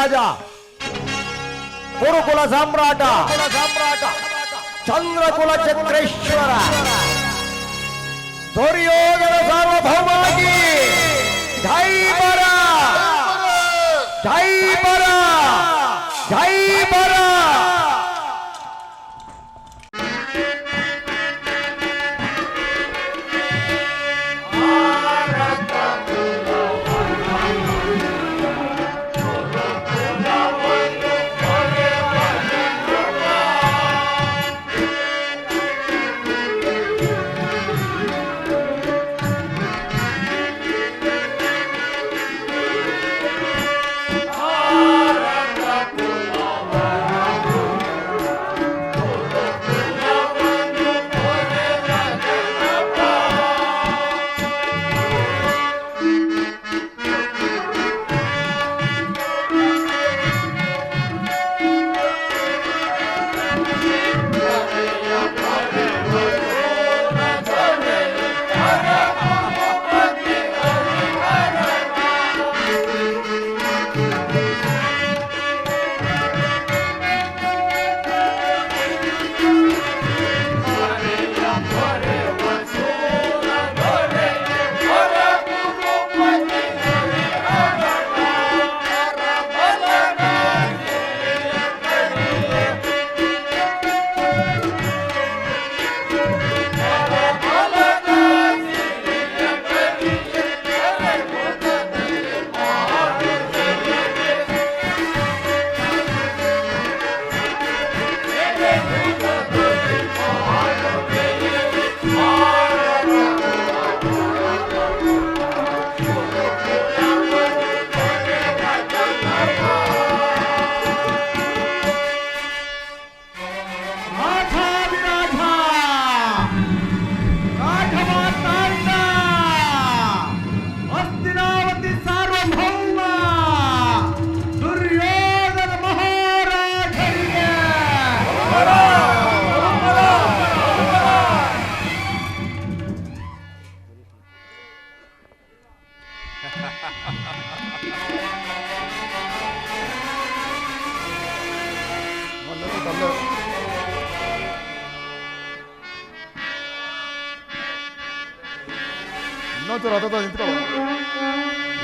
ರಾಜ ಕುರುಕುಲ ಸಾಮ್ರಾಟ ಚಂದ್ರಕುಲ ಚಕ್ರೇಶ್ವರ ದುರ್ಯೋಧನ ಸಾರ್ವಭೌಮಾಗಿ ಜೈ ಬರ ಜೈ ಬರ ಜೈ ಬರ.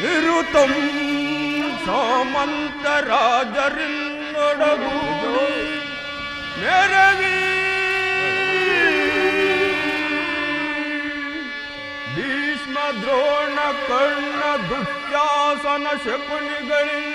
ಇರುತಂ ಸಾಮಂತ ರಾಜರಿನ್ನೊಡಗು ನೆರವಿ ಭೀಷ್ಮ ದ್ರೋಣ ಕರ್ಣ ದುಶ್ಯಾಸನ ಶಕುನಿಗಳಿಲ್ಲ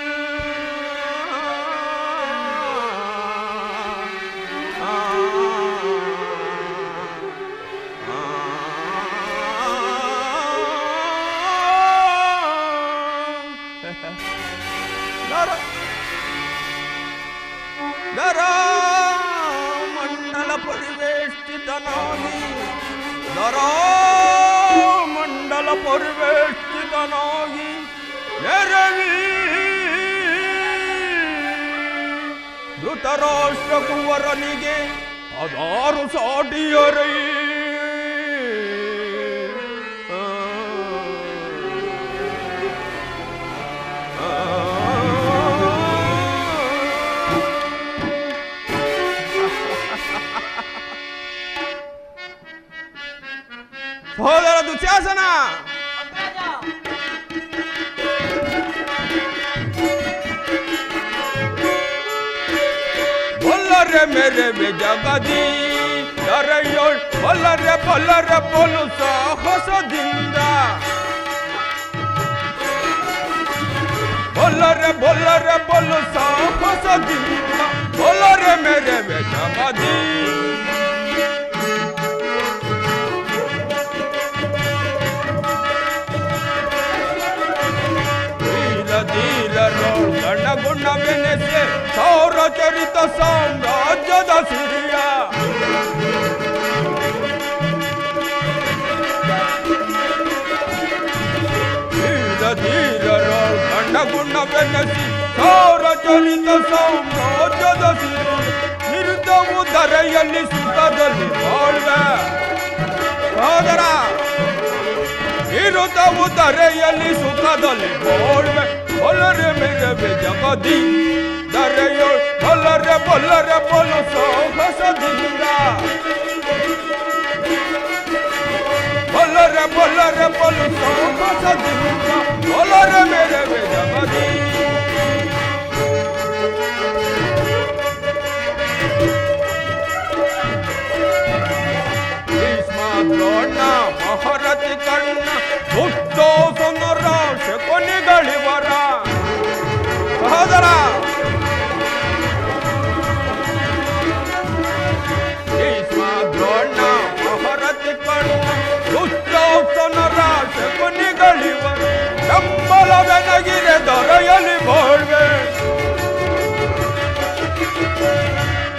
ಮಂಡಲ ಪರಿವೇಷ್ಟಿತನಾಗಿ ಮಂಡಲ ಪರಿವೇಷ್ಟಿತನಾಗಿ ನೆರವಿ ಧೃತರಾಷ್ಟ್ರ ಕುವರನಿಗೆ ಅದಾರು ಸಾಟಿಯರೈ ಸಹೋದರ ದುಶ್ಯಾಸನ, ಬೊಲ್ಲರೆ ಮೇರೆ ಜಗದಿ ದರೆಯೋಳ್ ಬೊಲ್ಲರೆ ಬೊಲ್ಲರೆ ಬೊಲು ಸಾಹಸದಿಂದ ಬೊಲ್ಲರೆ ಬೊಲ್ಲರೆ ಬೊಲು ಸಾಹಸದಿಂದ ಬೊಲ್ಲರೆ ಮೇರೆ ಜಗದಿ ಗಣಗುಣವೆನೆಸೆ ಸೌರಚರಿತ ಸಾಮ್ರಾಜ್ಯದ ಸಿರಿಯ ಧೀರಧೀರರು ಗಣಗುಣವೆನೆಸಿ ಸೌರಚರಿತ ಸಾಮ್ರಾಜ್ಯದ ಸಿರಿಯ ನಿರ್ದವು ಧರೆಯಲ್ಲಿ ಸುಖದಲ್ಲಿ ಬಾಳ್ವೆ ಸಹೋದರ ಇರುತ್ತವು ಧರೆಯಲ್ಲಿ ಸುಖದಲ್ಲಿ ಬಾಳ್ವೆ ಬಲ್ಲರೆ ಮೆರವೆ ಜಗದಿ ದರೆಯೋ ಬಲ್ಲರೆ ಬಲ್ಲರೆ ಬಲು ಸಾಹಸದಿಂದ ಬಲ್ಲರೆ ಬಲ್ಲರೆ ಬಲು ಸಾಹಸದಿಂದ ಬಲ್ಲರೆ ಮೆರವೆ ಜಗದಿ ದ್ರೋಣ ಮಹಾರಥಿ ಕಣ್ಣ ದುಷ್ಟೋಸನರ ಶಕುನಿಗಳಿವರ ಸಹೋದರ ಭೀಷ್ಮ ದ್ರೋಣ ಮಹಾರಥಿ ಕಣ್ಣ ದುಷ್ಟೋಸನರ ಶಕುನಿಗಳಿವರ ಬೆಂಬಲವೆನಗಿರೆ ದೊರೆಯಲಿ ಬಾಳ್ವೆ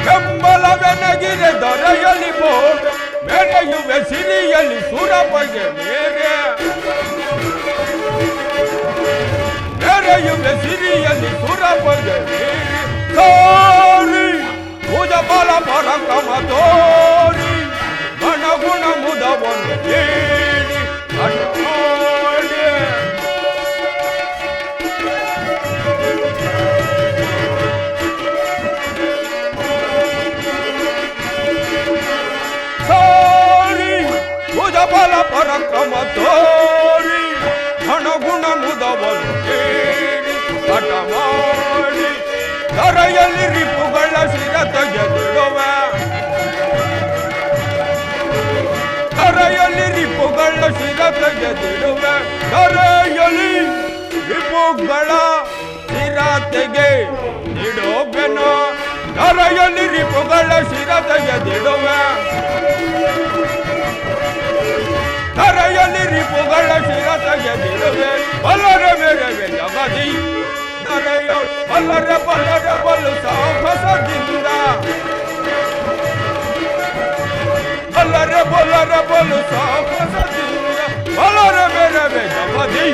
ಬೆಂಬಲವೆನಗಿರೆ ದೊರೆಯಲಿ ಬಾಳ್ವೆ ಮೆರೆಯುವೆ ಸಿರಿಯಲ್ಲಿ ಸುರಪಗೆ ಮೇರೆ ಮೆರೆಯುವೆ ಸಿರಿಯಲ್ಲಿ ಸುರಪಗೆ ಮೇರೆ ತೋರಿ ಭುಜ ಬಲ ಪರಕ್ರಮ ತೋರಿ ಗಣಗುಣ ಮುದವನ್ನು ನೀಡಿ ಅಡ್ಡೋಡಿ ಬಲ ಪರಕ್ರಮ ತೋರಿ ಘನಗುಣ ಮುದವನ್ನು ಕೇಳಿ ಹಠ ಮಾಡಿ ಧರೆಯಲ್ಲಿ ರಿಪುಗಳ ಶಿರ ತೆಗೆದಿಡುವೆ ಧರೆಯಲ್ಲಿ ರಿಪುಗಳ ಶಿರ ತೆಗೆದಿಡುವೆ ಧರೆಯಲ್ಲಿ ರಿಪುಗಳ ಶಿರ ತೆಗೆದಿಡುವೆನು ಧರೆಯಲ್ಲಿ ರಿಪುಗಳ ಶಿರ ತೆಗೆದಿಡುವೆ ಧರೆಯಲ್ಲಿ ರಿಪುಗಳ ಶಿರ ತೆಗೆದಿರುವೆ ಬಲ್ಲರೆ ಮೆರವೆ ಜಗದಿ ಧರೆಯ ಬಲ್ಲರೆ ಬಲ್ಲರೆ ಬಲು ಸಾಹಸದಿಂದ ಬಲ್ಲರೆ ಬಲ್ಲರೆ ಬಲು ಸಾಹಸದಿಂದ ಬಲ್ಲರೆ ಮೆರವೆ ಜಗದಿ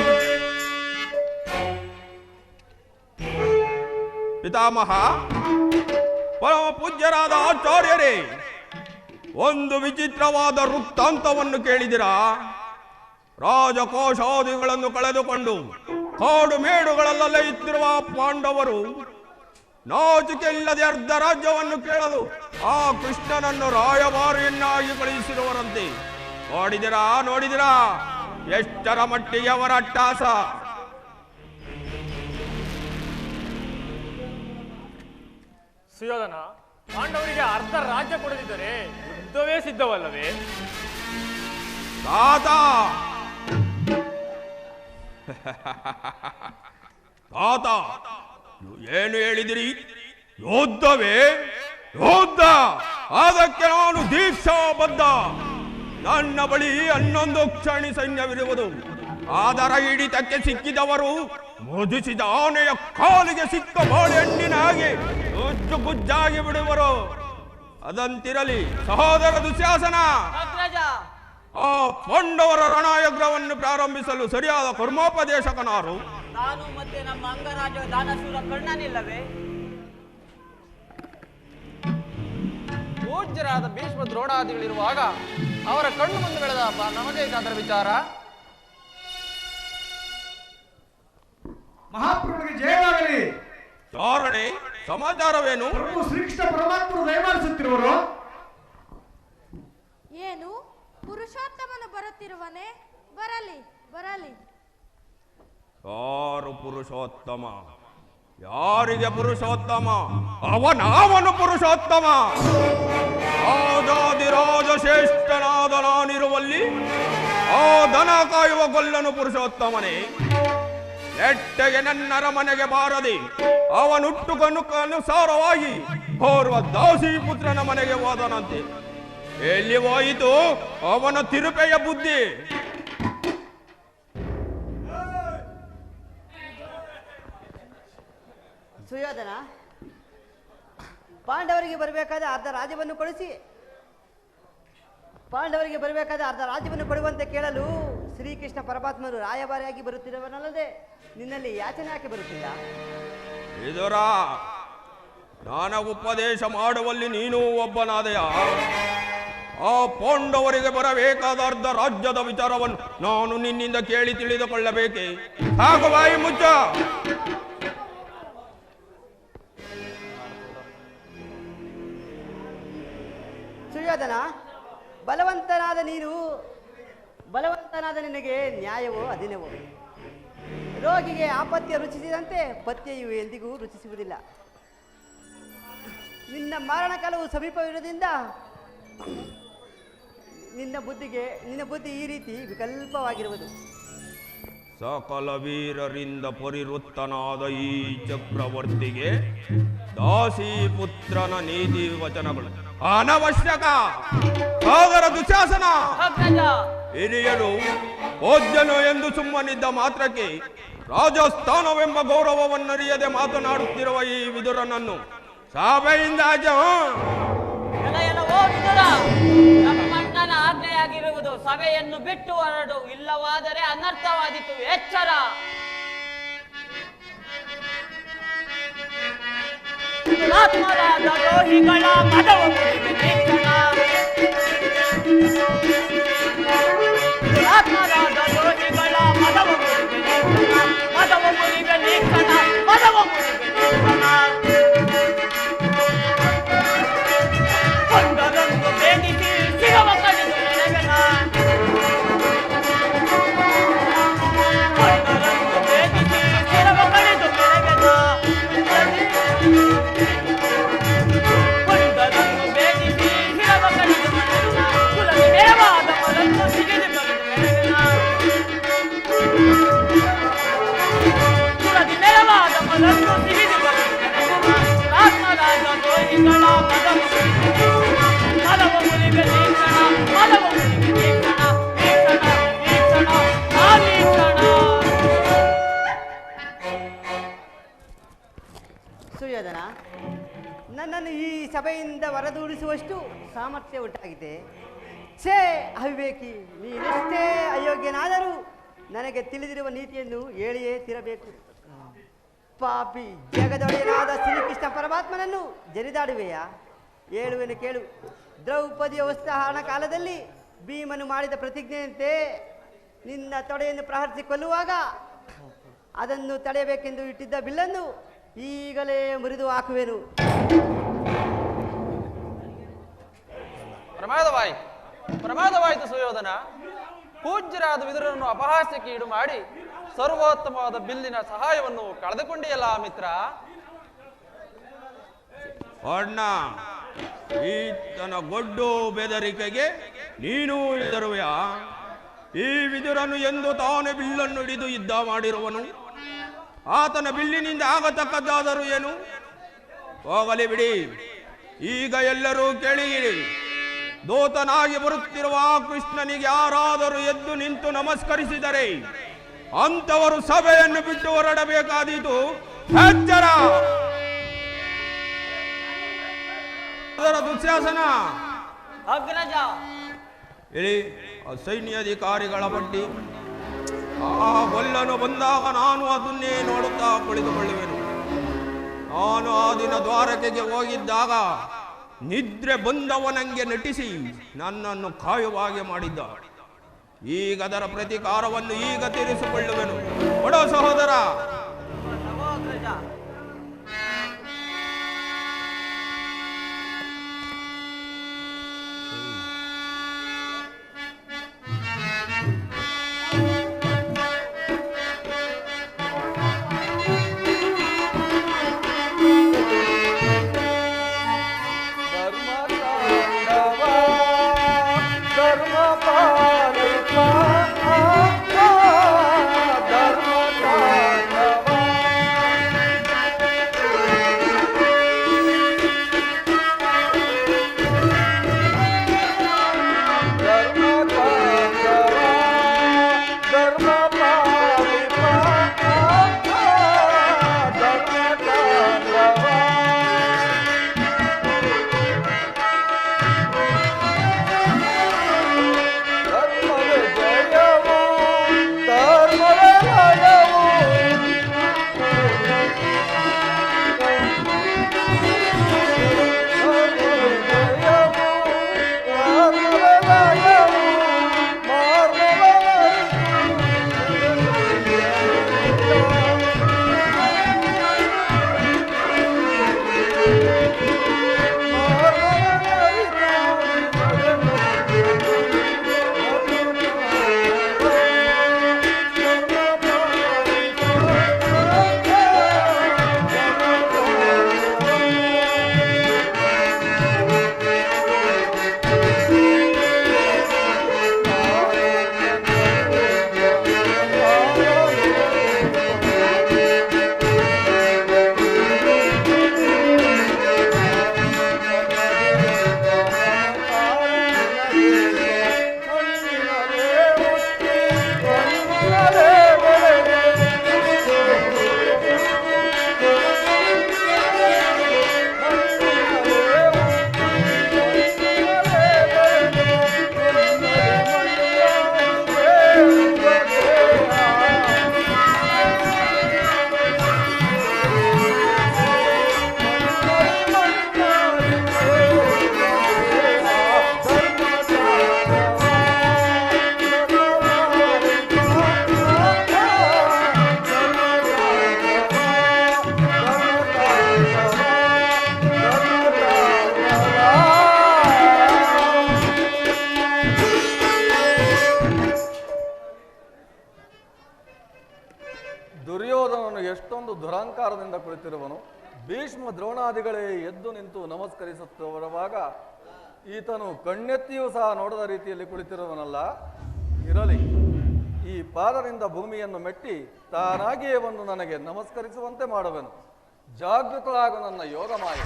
ಪಿತಾಮಹ ಪರಮ ಪೂಜ್ಯರಾದ ಆಚಾರ್ಯರೇ ಒಂದು ವಿಚಿತ್ರವಾದ ವೃತ್ತಾಂತವನ್ನು ಕೇಳಿದಿರಾ ರಾಜಕೋಶಾದಿಗಳನ್ನು ಕಳೆದುಕೊಂಡು ಕಾಡು ಮೇಡುಗಳಲ್ಲೇ ಇತ್ತಿರುವ ಪಾಂಡವರು ನಾಚಿಕೆ ಇಲ್ಲದೆ ಅರ್ಧ ರಾಜ್ಯವನ್ನು ಕೇಳಲು ಆ ಕೃಷ್ಣನನ್ನು ರಾಯಭಾರಿಯನ್ನಾಗಿ ಕಳುಹಿಸಿರುವರಂತೆ ನೋಡಿದಿರಾ ಎಷ್ಟರ ಮಟ್ಟಿಗೆ ಅವರ ಅಟ್ಟಾಸ ಸುಯೋಧನ ಪಾಂಡವರಿಗೆ ಅರ್ಧ ರಾಜ್ಯ ಕೊಡದಿದ್ದರೆ ಯುದ್ಧವೇ ಸಿದ್ಧವಲ್ಲವೇ? ತಾತ ತಾತ ಏನು ಹೇಳಿದಿರಿ? ಯೋದ್ಧವೇ ಯೋದ್ಧ, ಅದಕ್ಕೆ ನಾನು ದೀಕ್ಷಾಬದ್ಧ. ನನ್ನ ಬಳಿ 11 ಕ್ಷಣಿ ಸೈನ್ಯವಿರುವುದು. ಅದರ ಹಿಡಿತಕ್ಕೆ ಸಿಕ್ಕಿದವರು ಮುದಿಸಿದ ಆನೆಯ ಕಾಲಿಗೆ ಸಿಕ್ಕ ಬಾಳೆಹಣ್ಣಿನ ಹಾಗೆ ಗುಜ್ಜು ಗುಜ್ಜಾಗಿ ಬಿಡುವರು. ಅದಂತಿರಲಿ ಸಹೋದರ ದುಶ್ಯಾಸನ, ಆ ಪಾಂಡವರ ರಣಯಜ್ಞವನ್ನು ಪ್ರಾರಂಭಿಸಲು ಸರಿಯಾದ ಕರ್ಮೋಪದೇಶಕನಾರು? ನಾನು ಮತ್ತೆ ನಮ್ಮ ಅಂಗರಾಜ ದಾನಶೂರ ಕರ್ಣನಿಲ್ಲವೇ? ಪೂಜ್ಯರಾದ ಭೀಷ್ಮ ದ್ರೋಣಾದಿಗಳಿರುವಾಗ ಅವರ ಕಣ್ಣು ಮುಂದೆ ಬೆಳೆದ ನಮಗೇಕಾದರ ವಿಚಾರ. ಮಹಾಪ್ರಭುವಿಗೆ ಜಯವಾಗಲಿ. ಚಾರಣೆ ಸಮಾಚಾರವೇನು? ಪ್ರಭು ಶ್ರೀಕೃಷ್ಣ ಪರಮಾತ್ಮರು ದಯಮಾಡಿಸುತ್ತಿರುವರು. ಏನು ಪುರುಷೋತ್ತಮನು ಬರುತ್ತಿರುವನೆ? ಬರಲಿ ಬರಲಿ. ಯಾರು ಪುರುಷೋತ್ತಮ? ಯಾರಿಗೆ ಪುರುಷೋತ್ತಮ? ಅವನು ಪುರುಷೋತ್ತಮ. ರಾಜಾದಿರಾಜ ಶ್ರೇಷ್ಠನಾದ ನಾನಿರುವಲ್ಲಿ ಆ ದನ ಕಾಯುವ ಗೊಲ್ಲನು ಪುರುಷೋತ್ತಮನೇ. ನೆಟ್ಟಗೆ ನನ್ನರ ಮನೆಗೆ ಬಾರದೆ ಅವನುಟ್ಟುಕನುಸಾರವಾಗಿ ಓರ್ವ ದಾಸಿ ಪುತ್ರನ ಮನೆಗೆ ಹೋದನಂತೆ. ಎಲ್ಲಿ ಹೋಯಿತು ಅವನ ತಿರುಪೆಯ ಬುದ್ಧಿ? ಸುಯೋಧನ, ಪಾಂಡವರಿಗೆ ಬರಬೇಕಾದ ಅರ್ಧ ರಾಜ್ಯವನ್ನು ಕೊಡಿಸಿ ಕೊಡುವಂತೆ ಕೇಳಲು ಶ್ರೀಕೃಷ್ಣ ಪರಮಾತ್ಮರು ರಾಯಭಾರಿಯಾಗಿ ಬರುತ್ತಿರುವನಲ್ಲದೆ ನಿನ್ನಲ್ಲಿ ಯಾಚನೆ ಯಾಕೆ ಬರುತ್ತಿಲ್ಲ? ಇದರ ನಾನ ಉಪದೇಶ ಮಾಡುವಲ್ಲಿ ನೀನು ಒಬ್ಬನಾದೆಯ? ಆ ಪಾಂಡವರಿಗೆ ಬರಬೇಕಾದ ಅರ್ಧ ರಾಜ್ಯದ ವಿಚಾರವನ್ನು ನಾನು ನಿನ್ನಿಂದ ಕೇಳಿ ತಿಳಿದುಕೊಳ್ಳಬೇಕೆ? ಸಾಕು, ಬಾಯಿ ಮುಚ್ಚ. ಸುಯೋಧನ, ಬಲವಂತನಾದ ನಿನಗೆ ನ್ಯಾಯವೋ ಅಧೀನವೋ? ರೋಗಿಗೆ ಆಪತ್ಯ ರುಚಿಸಿದಂತೆ ಪತ್ಯೆಯು ಎಂದಿಗೂ ರುಚಿಸುವುದಿಲ್ಲ. ನಿನ್ನ ಮರಣಕಾಲವು ಸಮೀಪವಿರುವುದರಿಂದ ನಿನ್ನ ಬುದ್ಧಿ ಈ ರೀತಿ ವಿಕಲ್ಪವಾಗಿರುವುದು. ಸಕಲ ವೀರರಿಂದ ಪರಿವೃತ್ತನಾದ ಈ ಚಕ್ರವರ್ತಿಗೆ ದಾಸಿ ಪುತ್ರನ ನೀತಿ ವಚನಗಳು ಅನವಶ್ಯಕ. ಸಾಗರ ದುಶಾಸನ ಹಿರಿಯರು ಭೋಜ್ಯನು ಎಂದು ಸುಮ್ಮನಿದ್ದ ಮಾತ್ರಕ್ಕೆ ರಾಜಸ್ಥಾನವೆಂಬ ಗೌರವವನ್ನರಿಯದೆ ಮಾತನಾಡುತ್ತಿರುವ ಈ ವಿದುರನನ್ನು ಸಭೆಯಿಂದ ನಮ್ಮಣ್ಣನ ಆಜ್ಞೆಯಾಗಿರುವುದು ಸಭೆಯನ್ನು ಬಿಟ್ಟು ಹೊರಡು, ಇಲ್ಲವಾದರೆ ಅನರ್ಥವಾದೀತು. ಎಚ್ಚರ. ದ್ರೋಹಿಗಳ ಮದವ ಮುರಿವೆ ನೀಕ್ಷಣ, ದ್ರೋಹಿಗಳ ಮದವ ಮುರಿವೆ ನೀಕ್ಷಣ, ಮದವ ಮುರಿವೆ ನೀಕ್ಷಣ, ಮದವ ಮುರಿವೆ ನೀಕ್ಷಣ. ಕೊಂಡರನ್ನು ಬೇಡಿಸಿ ಶಿರವ ಕಡಿದು ನೆರಗನ, ಕೊಂಡರನ್ನು ಬೇಡಿಸಿ ಶಿರವ ಕಡಿದು ನೆರಗನ, ಕೊಂಡರನ್ನು ಬೇಡಿಸಿ ಶಿರವ ಕಡಿದು ನೆರಗನ, ಕುಲದಿ ನೇರವಾದ ಮರನ್ನು ಸಿಗಿದು ಕಡಿದು ನೆರಗನ, ಕುಲದಿ ನೇರವಾದ ಮರನ್ನು ಸಿಗಿದು ಕಡಿದು ನೆರಗನ. ರಾತ್ಮರಾಜ ದ್ರೋಹಿಗಳ ಮದವ ಮುರಿವೆ ನೀಕ್ಷಣ, ಮದವ ಮುರಿವೆ ನೀಕ್ಷಣ, ನೀಕ್ಷಣ, ನೀಕ್ಷಣ, ನಾನೀಕ್ಷಣ. ಸುಯೋಧನ, ನನ್ನನ್ನು ಈ ಸಭೆಯಿಂದ ಹೊರದೂಡಿಸುವಷ್ಟು ಸಾಮರ್ಥ್ಯ ಉಂಟಾಗಿದೆ. ಛೇ ಅವಿವೇಕಿ, ನೀನೆಷ್ಟೇ ಅಯೋಗ್ಯನಾದರೂ ನನಗೆ ತಿಳಿದಿರುವ ನೀತಿಯನ್ನು ಹೇಳಿಯೇ ತಿರಬೇಕು. ಪಾಪಿ, ಜಗದೊಡೆಯನಾದ ಶ್ರೀಕೃಷ್ಣ ಪರಮಾತ್ಮನನ್ನು ಜರಿದಾಡುವೆಯಾ? ಹೇಳುವೆನು ಕೇಳು. ದ್ರೌಪದಿಯ ವಸ್ತ್ರಹರಣ ಕಾಲದಲ್ಲಿ ಭೀಮನು ಮಾಡಿದ ಪ್ರತಿಜ್ಞೆಯಂತೆ ನಿನ್ನ ತೊಡೆಯನ್ನು ಪ್ರಹರಿಸಿ ಕೊಲ್ಲುವಾಗ ಅದನ್ನು ತಡೆಯಬೇಕೆಂದು ಇಟ್ಟಿದ್ದ ಬಿಲ್ಲನ್ನು ಈಗಲೇ ಮುರಿದು ಹಾಕುವೆನು. ಪ್ರಮಾದವಾಯಿತು ಸುಯೋಧನ. ಪೂಜ್ಯರಾದ ವಿದುರನನ್ನು ಅಪಹಾಸ್ಯಕ್ಕೆ ಈಡು ಮಾಡಿ ಸರ್ವೋತ್ತಮವಾದ ಬಿಲ್ಲಿನ ಸಹಾಯವನ್ನು ಕಳೆದುಕೊಂಡಿಯಲ್ಲ ಮಿತ್ರ. ಅಣ್ಣ, ಈತನ ಗೊಡ್ಡು ಬೆದರಿಕೆಗೆ ನೀನು ಹೆದರುವೆಯಾ? ಈ ವಿದುರನು ಎಂದು ತಾನೇ ಬಿಲ್ಲನ್ನು ಹಿಡಿದು ಯುದ್ಧ ಮಾಡಿರುವನು. ಆತನ ಬಿಲ್ಲಿನಿಂದ ಆಗತಕ್ಕದ್ದಾದರೂ ಏನು? ಹೋಗಲಿ ಬಿಡಿ. ಈಗ ಎಲ್ಲರೂ ಕೇಳಿಗಿರಿ. ದೂತನಾಗಿ ಬರುತ್ತಿರುವ ಕೃಷ್ಣನಿಗೆ ಯಾರಾದರೂ ಎದ್ದು ನಿಂತು ನಮಸ್ಕರಿಸಿದರೆ ಅಂತವರು ಸಭೆಯನ್ನು ಬಿಟ್ಟು ಹೊರಡಬೇಕಾದೀತು. ಎಚ್ಚರ. ಅದರ ದುಶ್ಯಾಸನ ಅಗ್ರಜ, ಹೇಳಿ ಆ ಸೈನ್ಯಾಧಿಕಾರಿಗಳ ಪಟ್ಟಿ. ಆ ಗೊಲ್ಲನು ಬಂದಾಗ ನಾನು ಅದನ್ನೇ ನೋಡುತ್ತಾ ಕುಳಿತುಕೊಳ್ಳುವೆನು. ನಾನು ಆ ದಿನ ದ್ವಾರಕೆಗೆ ಹೋಗಿದ್ದಾಗ ನಿದ್ರೆ ಬಂದವನಂಗೆ ನಟಿಸಿ ನನ್ನನ್ನು ಕಾಯುವಾಗೆ ಮಾಡಿದ್ದ. ಈಗ ಅದರ ಪ್ರತಿಕಾರವನ್ನು ಈಗ ತೀರಿಸಿಕೊಳ್ಳುವೆನು. ಕೊಡೋ ಸಹೋದರ. ಅಗ್ರಜ. ಧರ್ಮ ದುರಾಂಕಾರದಿಂದ ಕುಳಿತಿರುವನು. ಭೀಷ್ಮ ದ್ರೋಣಾದಿಗಳೇ ಎದ್ದು ನಿಂತು ನಮಸ್ಕರಿಸುತ್ತಿರುವಾಗ ಈತನು ಕಣ್ಣೆತ್ತಿಯೂ ಸಹ ನೋಡದ ರೀತಿಯಲ್ಲಿ ಕುಳಿತಿರುವನಲ್ಲ. ಇರಲಿ, ಈ ಪಾದದಿಂದ ಭೂಮಿಯನ್ನು ಮೆಟ್ಟಿ ತಾನಾಗಿಯೇ ಬಂದು ನನಗೆ ನಮಸ್ಕರಿಸುವಂತೆ ಮಾಡುವೆನು. ಜಾಗೃತರಾಗು ನನ್ನ ಯೋಗ ಮಾಯ.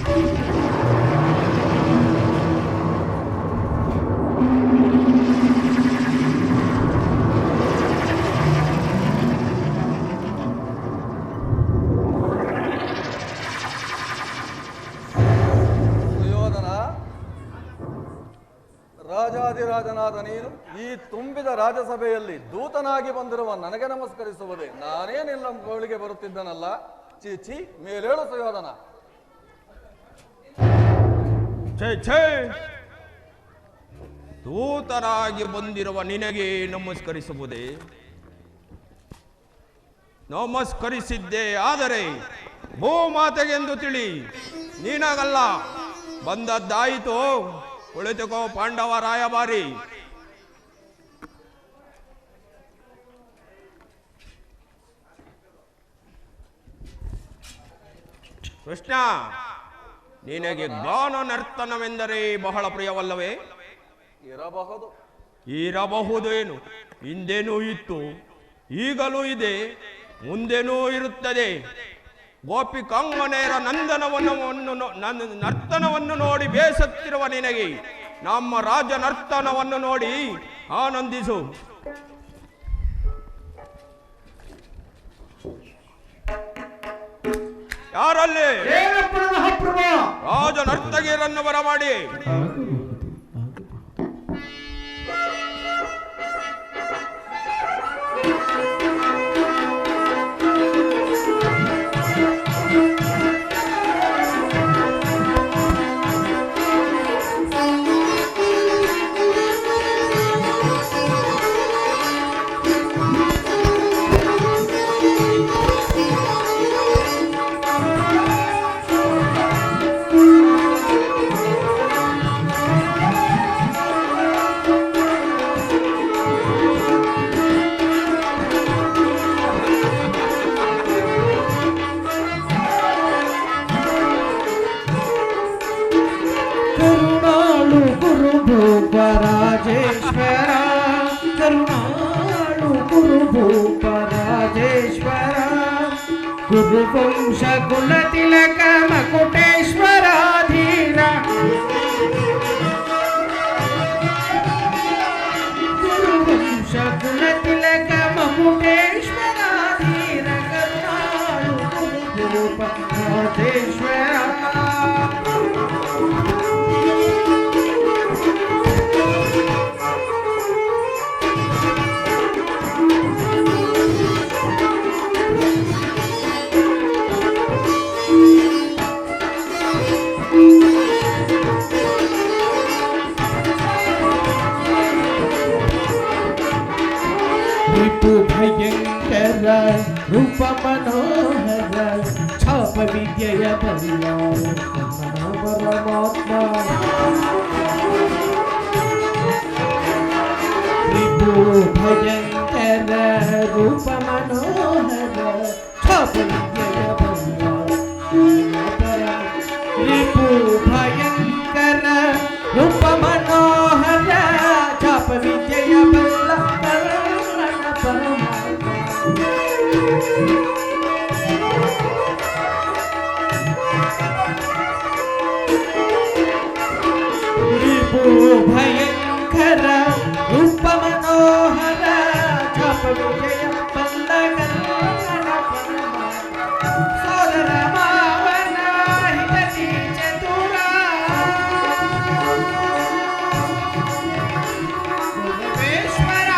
ರಾಜಾದಿರಾಜನಾದ ನೀನು ಈ ತುಂಬಿದ ರಾಜಸಭೆಯಲ್ಲಿ ದೂತನಾಗಿ ಬಂದಿರುವ ನನಗೆ ನಮಸ್ಕರಿಸುವುದೇ? ನಾನೇನಿಲ್ಲ ಗೋಳಿಗೆ ಬರುತ್ತಿದ್ದನಲ್ಲ. ಚೀಚಿ, ಮೇಲೇಳು ಸುಯೋಧನ. ಛೇ ಛೇ, ದೂತನಾಗಿ ಬಂದಿರುವ ನಿನಗೆ ನಮಸ್ಕರಿಸುವುದೇ? ನಮಸ್ಕರಿಸಿದ್ದೆ, ಆದರೆ ಭೂಮಾತೆಗೆಂದು ತಿಳಿ, ನೀನಾಗಲ್ಲ. ಬಂದದ್ದಾಯಿತು, ಕುಳಿತುಕೋ ಪಾಂಡವ ರಾಯಭಾರಿ. ಕೃಷ್ಣ, ನಿನಗೆ ಗಾನ ನರ್ತನವೆಂದರೆ ಬಹಳ ಪ್ರಿಯವಲ್ಲವೇ? ಇರಬಹುದು. ಇರಬಹುದೇನು? ಹಿಂದೆನೂ ಇತ್ತು, ಈಗಲೂ ಇದೆ, ಮುಂದೆನೂ ಇರುತ್ತದೆ. ಗೋಪಿಕಾಂಗನೆಯರ ನರ್ತನವನ್ನು ನೋಡಿ ಬೇಸತ್ತಿರುವ ನಿನಗೆ ನಮ್ಮ ರಾಜ ನರ್ತನವನ್ನು ನೋಡಿ ಆನಂದಿಸು. ಯಾರಲ್ಲಿ ರಾಜ ನರ್ತಕಿಯರನ್ನು ಬರಮಾಡಿ. ರಾಜೇಶ್ವರ ಕರುಣಾಳು ಗುರು ಭೂಪ ರಾಜೇಶ್ವರ ಗುರುವಂಶ ಕುಲ ತಿಲಕ ಮಕುಟೇಶ್ವರಾಧೀನ ಗುರುವಂಶ ಕುಲ ತಿಲಕ ಮಕುಟೇಶ್ವರಾಧೀನ ಕರುಣಾಳು ಗುರು ಭೂಪ ರಾಜೇಶ್ವರ ಭಯಂಕರ ರೂಪ ಮನೋಹರ ಛಾಪ ವಿದ್ಯೆಯ ಬಲ್ಲ ಪರಮಾತ್ಮ ರಿಪು ಭಯಂಕರ ರೂಪ ಮನೋಹರ ಛಾಪ ವಿದ್ಯೆಯ ಬಲ್ಲ ರಿಪು ಭಯಂಕರ ರೂಪ ಮನೋಹರ ಛಾಪ ವಿದ್ಯೆಯ ಬಲ್ಲ ರಿಪು ಭಯಂಕರ ರೂಪ ಮನೋಹರ ಛಾಪ ವಿಜಯ ಬಲ್ಲ ಸೋದರ ಮಾವನ ಹಿತತಿ ಚತುರ ಗುರುವೇಶ್ವರ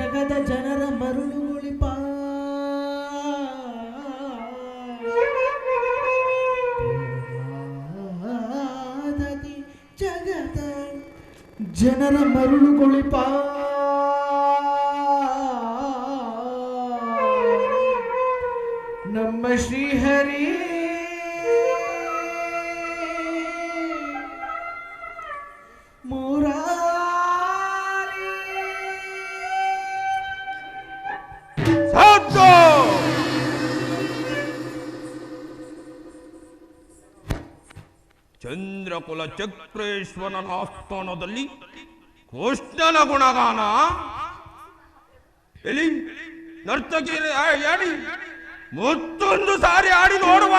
ಜಗದ ಜನರ ಮರುಳುಗೊಳಿಪ ಜಗದ ಜನರ ಮರುಳುಗೊಳಿಪ ನಮ್ಮ ಶ್ರೀಹರಿ ಮುರಾರಿ ಸಾಕು! ಚಂದ್ರಕುಲ ಚಕ್ರೇಶ್ವರನ ಆಸ್ಥಾನದಲ್ಲಿ ಕೃಷ್ಣನ ಗುಣಗಾನ ಎಲ್ಲಿ ನರ್ತಕಿ ಆಡಿ ಮತ್ತೊಂದು ಸಾರಿ ಆಡಿ ನೋಡುವ.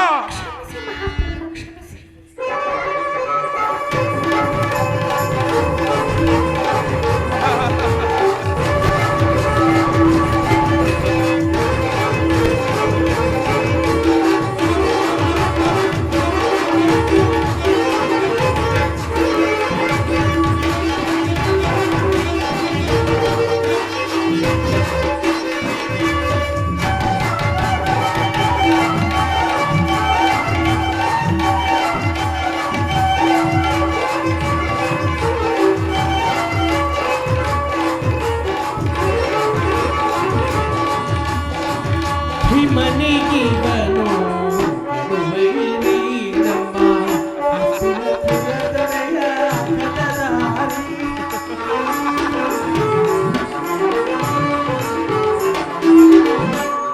ಮನೆಗೆ ಬರೋ ಕಡುವೈರಿ ನಮ್ಮ ಹಸಿರದೊರೆಯ ಕಥದಾರಿ.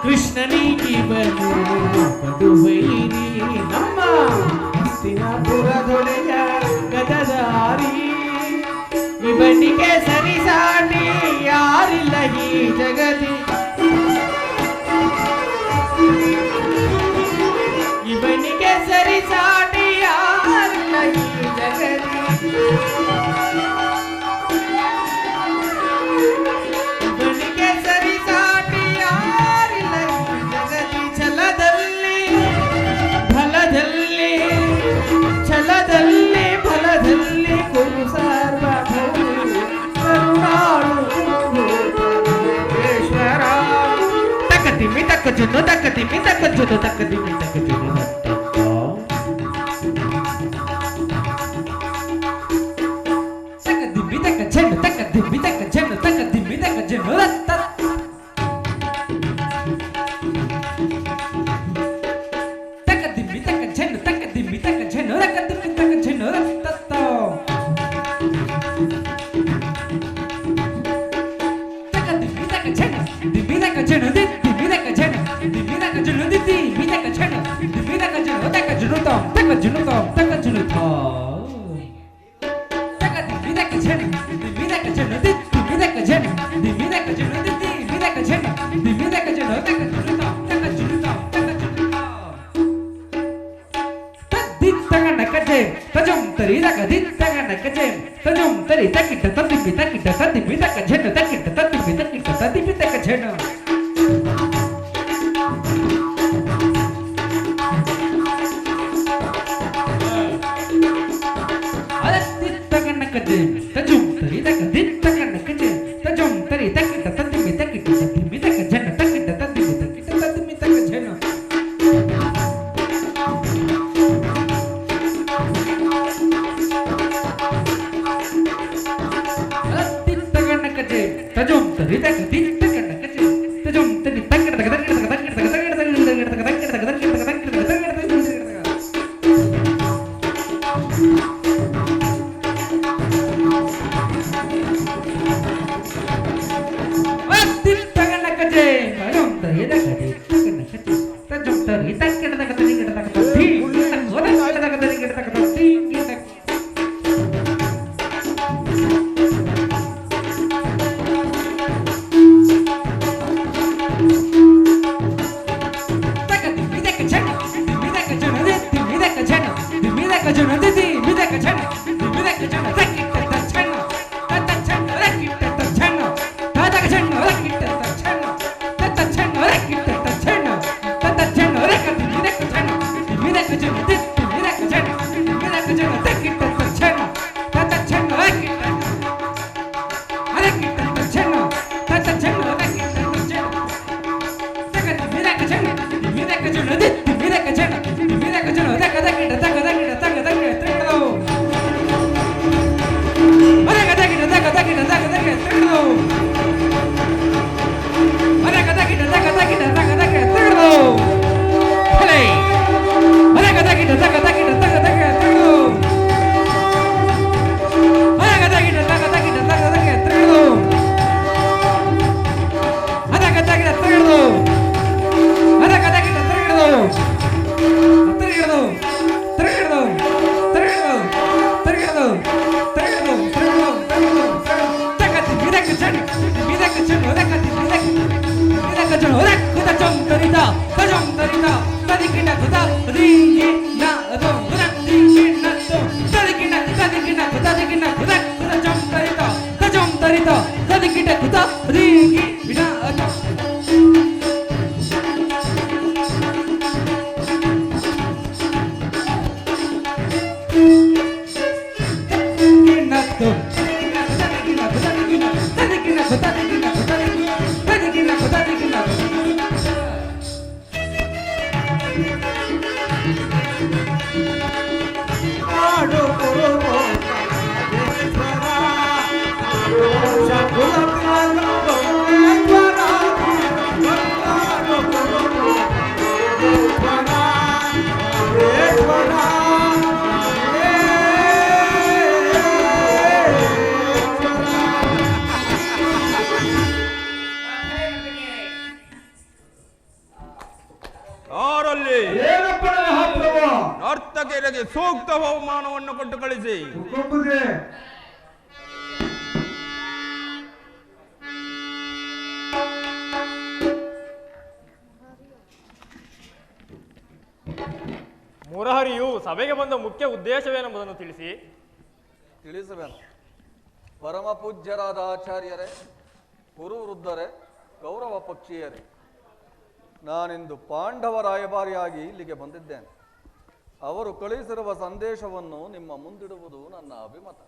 ಕೃಷ್ಣನಿಗೆ ಬರೋ ಕಡುವೈರಿ ನಮ್ಮ ಹಸ್ತಿನಾಪುರದೊರೆಯ ಗದದಾರಿ. ಇವನಿಗೆ ಸರಿಸಾಟಿ ಯಾರಿಲ್ಲ ಈ ಜಗದಿ. ಇವನಿಗೆ ಸರಿಸಾಟಿ ಯಾರಿಲ್ಲ ಈ ಜಗದಿ. ಇವನಿಗೆ ಸರಿಸಾಟಿ ಯಾರಿಲ್ಲ ಈ ಜಗದಿ. ಛಲದಲ್ಲಿ ಫಲದಲ್ಲಿ ಛಲದಲ್ಲಿ ಫಲದಲ್ಲಿ ಕುರು ಸಾರ್ವಭೌಮ ಕರುಣಾಳು ಈಶ್ವರ. ತಕ್ಕದಿಮ್ಮಿ ತಕ್ಕ ಜುನ್ನು ತಕ್ಕದಿಮ್ಮಿ ತಕ್ಕ ಜುನ್ನು ತಕ್ಕದಿಮ್ಮಿ ತಕ್ಕ ಜುನ್ನು ತಕ್ಕದಿಮ್ಮಿ ತಕ್ಕ ಜನ್ನು ತಕ್ಕದಿಮ್ಮಿ ತಕ್ಕ ಜನ್ನು ತಕ್ಕದಿಮ್ಮಿ ತಕ್ಕ ಜನ್ನು ರತ್ತ. ತಕ್ಕದಿಮ್ಮಿ ತಕ್ಕ ಜನ್ನು ತಕ್ಕದಿಮ್ಮಿ ತಕ್ಕ ಜನ್ನು ತಕ್ಕದಿಮ್ಮಿ ತಕ್ಕ ಜನ್ನು ರತ್ತ. ತಕ್ಕದಿಮ್ಮಿ ತಕ್ಕ ಜನ್ನು ದಿಮ್ಮಿ ತಕ್ಕ ಜನ್ನು ದಿಮ್ಮಿ ತಕ್ಕ ಜನ್ನು ದಿಮ್ಮಿ ತಕ್ಕ ಜನ್ನು ದಿಮ್ಮಿ ತಕ್ಕ ಜನ್ನು ದಿಮ್ಮಿ ತಕ್ಕ ಜನ್ನು ತಕ್ಕ ಜನ್ನು ತೋ ತಕ್ಕ ಜನ್ನು ತೋ ತಕ್ಕ ಜನ್ನು ತೋ. ತಕ್ಕದಿಮ್ಮಿ ತಕ್ಕ ಜನ್ನು ದಿಮ್ಮಿ ತಕ್ಕ ಜನ್ನು ದಿಮ್ಮಿ ತಕ್ಕ ಜನ್ನು ದಿಮ್ಮಿ ತಕ್ಕ ಜನ್ನು ದಿಮ್ಮಿ ತಕ್ಕ ಜನ್ನು ದಿಮ್ಮಿ ತಕ್ಕ ಜನ್ನು ತಕ್ಕ ಜನ್ನು ತೋ ತಕ್ಕ ಜನ್ನು ತೋ ತಕ್ಕ ಜನ್ನು ತೋ. ತದ್ದಿತ್ತಗ ನಕಜೆ ತಜಂ ತರಿ ತಕ ದಿತ್ತಗ ನಕಜೆ ತಜಂ ತರಿ ತಕ್ಕಿಟ್ಟ ತದ್ದಿಮ್ಮಿ ತಕ್ಕಿಟ್ಟ ತದ್ದಿಮ್ಮಿ ತಕ್ಕ ಜನ್ನು ತಕ್ಕಿಟ್ಟ ತದ್ದಿಮ್ಮಿ ತಕ್ಕಿಟ್ಟ ತದ್ದಿಮ್ಮಿ ತಕ್ಕ ಜನ್ನು. ಅರತ್ತಿತ್ತಗ ನಕಜೆ ತಜಂ ತರಿ ತಕ ದಿತ್ತಗ ನಕಜೆ ತಜಂ ತರಿ ತಕ್ಕಿಟ್ಟ ತದ್ದಿಮ್ಮಿ ತಕ್ಕಿಟ್ಟ ತದ್ದಿಮ್ಮಿ ತಕ್ಕ ಜನ್ನು ತಕ್ಕಿಟ್ಟ ತದ್ದಿಮ್ಮಿ ತಕ್ಕಿಟ್ಟ ತದ್ದಿಮ್ಮಿ ತಕ್ಕ ಜನ್ನು. ಅರತ್ತಿತ್ತಗ ನಕಜೆ ತಜಂ ತರಿ ತಕ ದಿತ್ತಗ ನಕಜೆ ರಕ್ಕುದ ಚಂತರಿತ ತಜಂತರಿತ ತದಿಕಿನ ತುದ ರಿಂಗಿ ನದು ರಿಂಗಿ ನದು ತದಿಕಿನ ತದಿಕಿನ ರಕ್ಕುದ ಚಂತರಿತ ತಜಂತರಿತ ತದಿಕಿನ ತುದ ರಿಂಗಿ ನದು ಯಾರಲ್ಲಿ ನರ್ತಕಿಯರಿಗೆ ಸೂಕ್ತ ಬಹುಮಾನವನ್ನು ಕೊಟ್ಟು ಕಳಿಸಿ. ಮುರಹರಿಯು ಸಭೆಗೆ ಬಂದ ಮುಖ್ಯ ಉದ್ದೇಶವೇನೆಂಬುದನ್ನು ತಿಳಿಸಿ. ತಿಳಿಸಬೇನು. ಪರಮ ಪೂಜ್ಯರಾದ ಆಚಾರ್ಯರೇ, ಕುರುವೃದ್ಧರೇ, ಕೌರವ ಪಕ್ಷೀಯರೇ, ನಾನಿಂದು ಪಾಂಡವ ರಾಯಭಾರಿಯಾಗಿ ಇಲ್ಲಿಗೆ ಬಂದಿದ್ದೇನೆ. ಅವರು ಕಳುಹಿಸಿರುವ ಸಂದೇಶವನ್ನು ನಿಮ್ಮ ಮುಂದಿಡುವುದು ನನ್ನ ಅಭಿಮತ.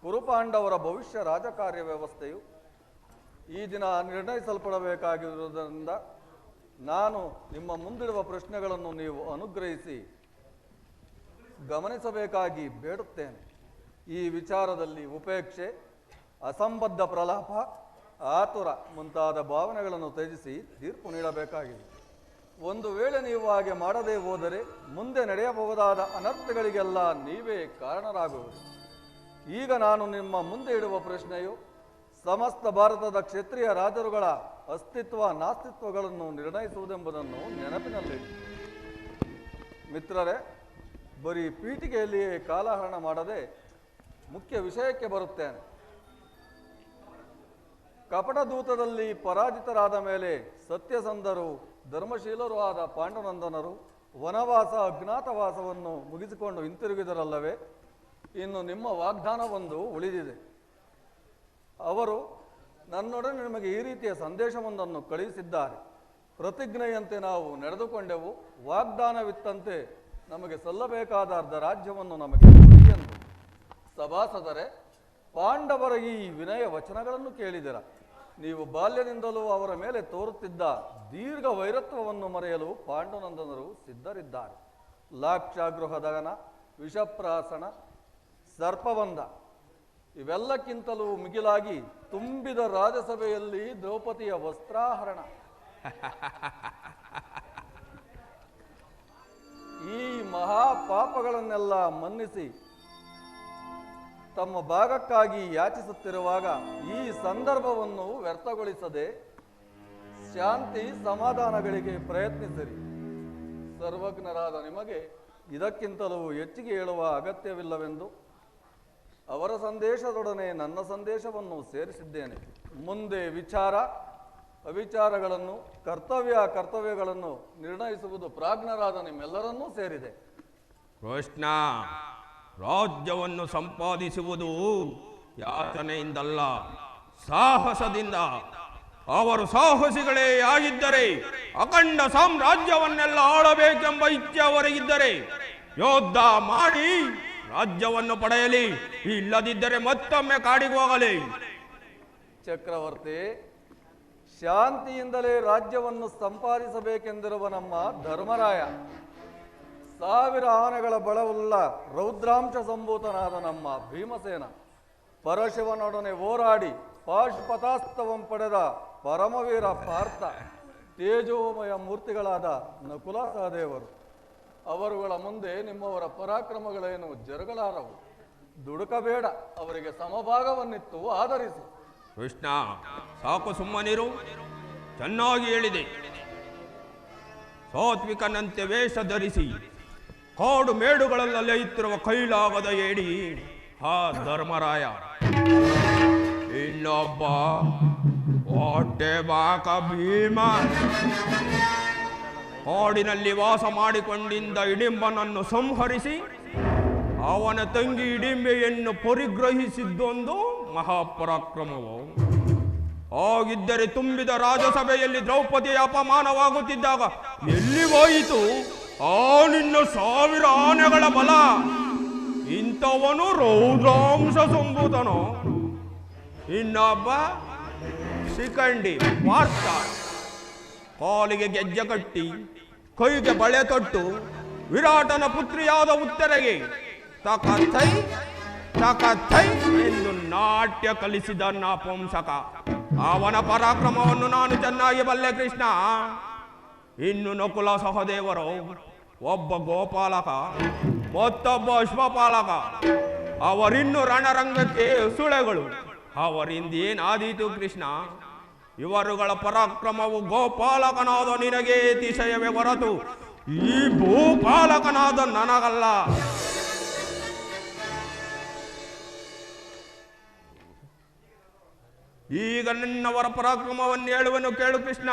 ಕುರುಪಾಂಡವರ ಭವಿಷ್ಯ ರಾಜಕಾರ್ಯ ವ್ಯವಸ್ಥೆಯು ಈ ದಿನ ನಿರ್ಣಯಿಸಲ್ಪಡಬೇಕಾಗಿರುವುದರಿಂದ ನಾನು ನಿಮ್ಮ ಮುಂದಿಡುವ ಪ್ರಶ್ನೆಗಳನ್ನು ನೀವು ಅನುಗ್ರಹಿಸಿ ಗಮನಿಸಬೇಕಾಗಿ ಬೇಡುತ್ತೇನೆ. ಈ ವಿಚಾರದಲ್ಲಿ ಉಪೇಕ್ಷೆ, ಅಸಂಬದ್ಧ ಪ್ರಲಾಪ, ಆತುರ ಮುಂತಾದ ಭಾವನೆಗಳನ್ನು ತ್ಯಜಿಸಿ ತೀರ್ಪು ನೀಡಬೇಕಾಗಿದೆ. ಒಂದು ವೇಳೆ ನೀವು ಹಾಗೆ ಮಾಡದೇ ಹೋದರೆ ಮುಂದೆ ನಡೆಯಬಹುದಾದ ಅನರ್ಥಗಳಿಗೆಲ್ಲ ನೀವೇ ಕಾರಣರಾಗುವುದು. ಈಗ ನಾನು ನಿಮ್ಮ ಮುಂದೆ ಇಡುವ ಪ್ರಶ್ನೆಯು ಸಮಸ್ತ ಭಾರತದ ಕ್ಷತ್ರಿಯ ರಾಜರುಗಳ ಅಸ್ತಿತ್ವ ನಾಸ್ತಿತ್ವಗಳನ್ನು ನಿರ್ಣಯಿಸುವುದೆಂಬುದನ್ನು ನೆನಪಿನಲ್ಲಿಡಿ. ಮಿತ್ರರೇ, ಬರೀ ಪೀಠಿಕೆಯಲ್ಲಿಯೇ ಕಾಲಹರಣ ಮಾಡದೆ ಮುಖ್ಯ ವಿಷಯಕ್ಕೆ ಬರುತ್ತೇನೆ. ಕಪಟದೂತದಲ್ಲಿ ಪರಾಜಿತರಾದ ಮೇಲೆ ಸತ್ಯಸಂಧರು, ಧರ್ಮಶೀಲರೂ ಆದ ಪಾಂಡುನಂದನರು ವನವಾಸ, ಅಜ್ಞಾತವಾಸವನ್ನು ಮುಗಿಸಿಕೊಂಡು ಹಿಂತಿರುಗಿದರಲ್ಲವೇ? ಇನ್ನು ನಿಮ್ಮ ವಾಗ್ದಾನವೊಂದು ಉಳಿದಿದೆ. ಅವರು ನನ್ನೊಡನೆ ನಿಮಗೆ ಈ ರೀತಿಯ ಸಂದೇಶವೊಂದನ್ನು ಕಳುಹಿಸಿದ್ದಾರೆ. ಪ್ರತಿಜ್ಞೆಯಂತೆ ನಾವು ನಡೆದುಕೊಂಡೆವು. ವಾಗ್ದಾನವಿತ್ತಂತೆ ನಮಗೆ ಸಲ್ಲಬೇಕಾದ ಅರ್ಧ ರಾಜ್ಯವನ್ನು ನಮಗೆ ಕೊಡಿ ಎಂದು. ಸಭಾಸದರೇ, ಪಾಂಡವರ ಈ ವಿನಯ ವಚನಗಳನ್ನು ಕೇಳಿದಿರ. ನೀವು ಬಾಲ್ಯದಿಂದಲೂ ಅವರ ಮೇಲೆ ತೋರುತ್ತಿದ್ದ ದೀರ್ಘ ವೈರತ್ವವನ್ನು ಮರೆಯಲು ಪಾಂಡುನಂದನರು ಸಿದ್ಧರಿದ್ದಾರೆ. ಲಾಕ್ಷಾಗೃಹ ದಹನ, ವಿಷಪ್ರಾಸನ, ಸರ್ಪಬಂಧ ಇವೆಲ್ಲಕ್ಕಿಂತಲೂ ಮಿಗಿಲಾಗಿ ತುಂಬಿದ ರಾಜಸಭೆಯಲ್ಲಿ ದ್ರೌಪದಿಯ ವಸ್ತ್ರಾಹರಣ. ಈ ಮಹಾಪಾಪಗಳನ್ನೆಲ್ಲ ಮನ್ನಿಸಿ ತಮ್ಮ ಭಾಗಕ್ಕಾಗಿ ಯಾಚಿಸುತ್ತಿರುವಾಗ ಈ ಸಂದರ್ಭವನ್ನು ವ್ಯರ್ಥಗೊಳಿಸದೆ ಶಾಂತಿ ಸಮಾಧಾನಗಳಿಗೆ ಪ್ರಯತ್ನಿಸಿರಿ. ಸರ್ವಜ್ಞರಾದ ನಿಮಗೆ ಇದಕ್ಕಿಂತಲೂ ಹೆಚ್ಚಿಗೆ ಹೇಳುವ ಅಗತ್ಯವಿಲ್ಲವೆಂದು ಅವರ ಸಂದೇಶದೊಡನೆ ನನ್ನ ಸಂದೇಶವನ್ನು ಸೇರಿಸಿದ್ದೇನೆ. ಮುಂದೆ ವಿಚಾರ ಅವಿಚಾರಗಳನ್ನು, ಕರ್ತವ್ಯಗಳನ್ನು ನಿರ್ಣಯಿಸುವುದು ಪ್ರಾಜ್ಞರಾದ ನಿಮ್ಮೆಲ್ಲರನ್ನೂ ಸೇರಿದೆ. ಕೃಷ್ಣ, ರಾಜ್ಯವನ್ನು ಸಂಪಾದಿಸುವುದು ಯಾತನೆಯಿಂದಲ್ಲ, ಸಾಹಸದಿಂದ. ಅವರು ಸಾಹಸಿಗಳೇ ಆಗಿದ್ದರೆ ಅಖಂಡ ಸಾಮ್ರಾಜ್ಯವನ್ನೆಲ್ಲ ಆಳಬೇಕೆಂಬ ಇಚ್ಛೆ ಅವರಿಗಿದ್ದರೆ ಯೋದ್ಧ ಮಾಡಿ ರಾಜ್ಯವನ್ನು ಪಡೆಯಲಿ, ಇಲ್ಲದಿದ್ದರೆ ಮತ್ತೊಮ್ಮೆ ಕಾಡಿಗೆ ಹೋಗಲಿ. ಚಕ್ರವರ್ತಿ, ಶಾಂತಿಯಿಂದಲೇ ರಾಜ್ಯವನ್ನು ಸಂಪಾದಿಸಬೇಕೆಂದಿರುವ ನಮ್ಮ ಧರ್ಮರಾಯ, 1000 ಆನೆಗಳ ಬಲವುಳ್ಳ ರೌದ್ರಾಂಶ ಸಂಭೂತನಾದ ನಮ್ಮ ಭೀಮಸೇನ, ಪರಶಿವನೊಡನೆ ಹೋರಾಡಿ ಪಾಶುಪತಾಸ್ತವಂ ಪಡೆದ ಪರಮವೀರ ಪಾರ್ಥ, ತೇಜೋಮಯ ಮೂರ್ತಿಗಳಾದ ನಕುಲ ಸಹದೇವರು, ಅವರುಗಳ ಮುಂದೆ ನಿಮ್ಮವರ ಪರಾಕ್ರಮಗಳೇನು ಜರುಗಲಾರವು. ದುಡುಕಬೇಡ, ಅವರಿಗೆ ಸಮಭಾಗವನ್ನಿತ್ತು ಆಧರಿಸು. ಕೃಷ್ಣ, ಸಾಕು ಸುಮ್ಮನಿರು. ಚೆನ್ನಾಗಿ ಹೇಳಿದೆ. ಸಾತ್ವಿಕನಂತೆ ವೇಷ ಧರಿಸಿ ಕಾಡು ಮೇಡುಗಳಲ್ಲೇ ಇತ್ತಿರುವ ಕೈಲಾಗದ ಏಡಿ ಆ ಧರ್ಮರಾಯ. ಇನ್ನೊಬ್ಬ ಹೊಟ್ಟೆ ಬಾಕ ಭೀಮ ಕಾಡಿನಲ್ಲಿ ವಾಸ ಮಾಡಿಕೊಂಡಿದ್ದ ಇಡಿಂಬನನ್ನು ಸಂಹರಿಸಿ ಅವನ ತಂಗಿ ಇಡಿಂಬೆಯನ್ನು ಪರಿಗ್ರಹಿಸಿದ್ದೊಂದು ಮಹಾಪರಾಕ್ರಮವು. ಹಾಗಿದ್ದರೆ ತುಂಬಿದ ರಾಜಸಭೆಯಲ್ಲಿ ದ್ರೌಪದಿಯ ಅಪಮಾನವಾಗುತ್ತಿದ್ದಾಗ ಎಲ್ಲಿ ಹೋಯಿತು ಆ ನಿನ್ನ 1000 ಆನೆಗಳ ಬಲ? ಇಂಥವನು ರೌದ್ರಾಂಶ ಸಂಭೂತನು. ಇನ್ನೊಬ್ಬ ಶಿಖಂಡಿ ಪಾರ್ಥ, ಕಾಲಿಗೆ ಗೆಜ್ಜೆ ಕಟ್ಟಿ ಕೈಗೆ ಬಳೆ ತೊಟ್ಟು ವಿರಾಟನ ಪುತ್ರಿಯಾದ ಉತ್ತರೆಗೆ ತಕಥೈ ತಕಥೈ ಎಂದು ನಾಟ್ಯ ಕಲಿಸಿದ ನಪುಂಸಕ. ಅವನ ಪರಾಕ್ರಮವನ್ನು ನಾನು ಚೆನ್ನಾಗಿ ಬಲ್ಲೆ ಕೃಷ್ಣ. ಇನ್ನು ನಕುಲ ಸಹದೇವರು, ಒಬ್ಬ ಗೋಪಾಲಕ ಮತ್ತೊಬ್ಬ ಅಶ್ವಪಾಲಕ, ಅವರಿನ್ನು ರಣರಂಗಕ್ಕೆ ಸುಳೆಗಳು. ಅವರಿಂದೇನಾದೀತು ಕೃಷ್ಣ? ಇವರುಗಳ ಪರಾಕ್ರಮವು ಗೋಪಾಲಕನಾದ ನಿನಗೆ ಅತಿಶಯವೇ ಹೊರತು ಈ ಭೂಪಾಲಕನಾದ ನನಗಲ್ಲ. ಈಗ ನಿನ್ನವರ ಪರಾಕ್ರಮವನ್ನು ಹೇಳುವನು ಕೇಳು ಕೃಷ್ಣ.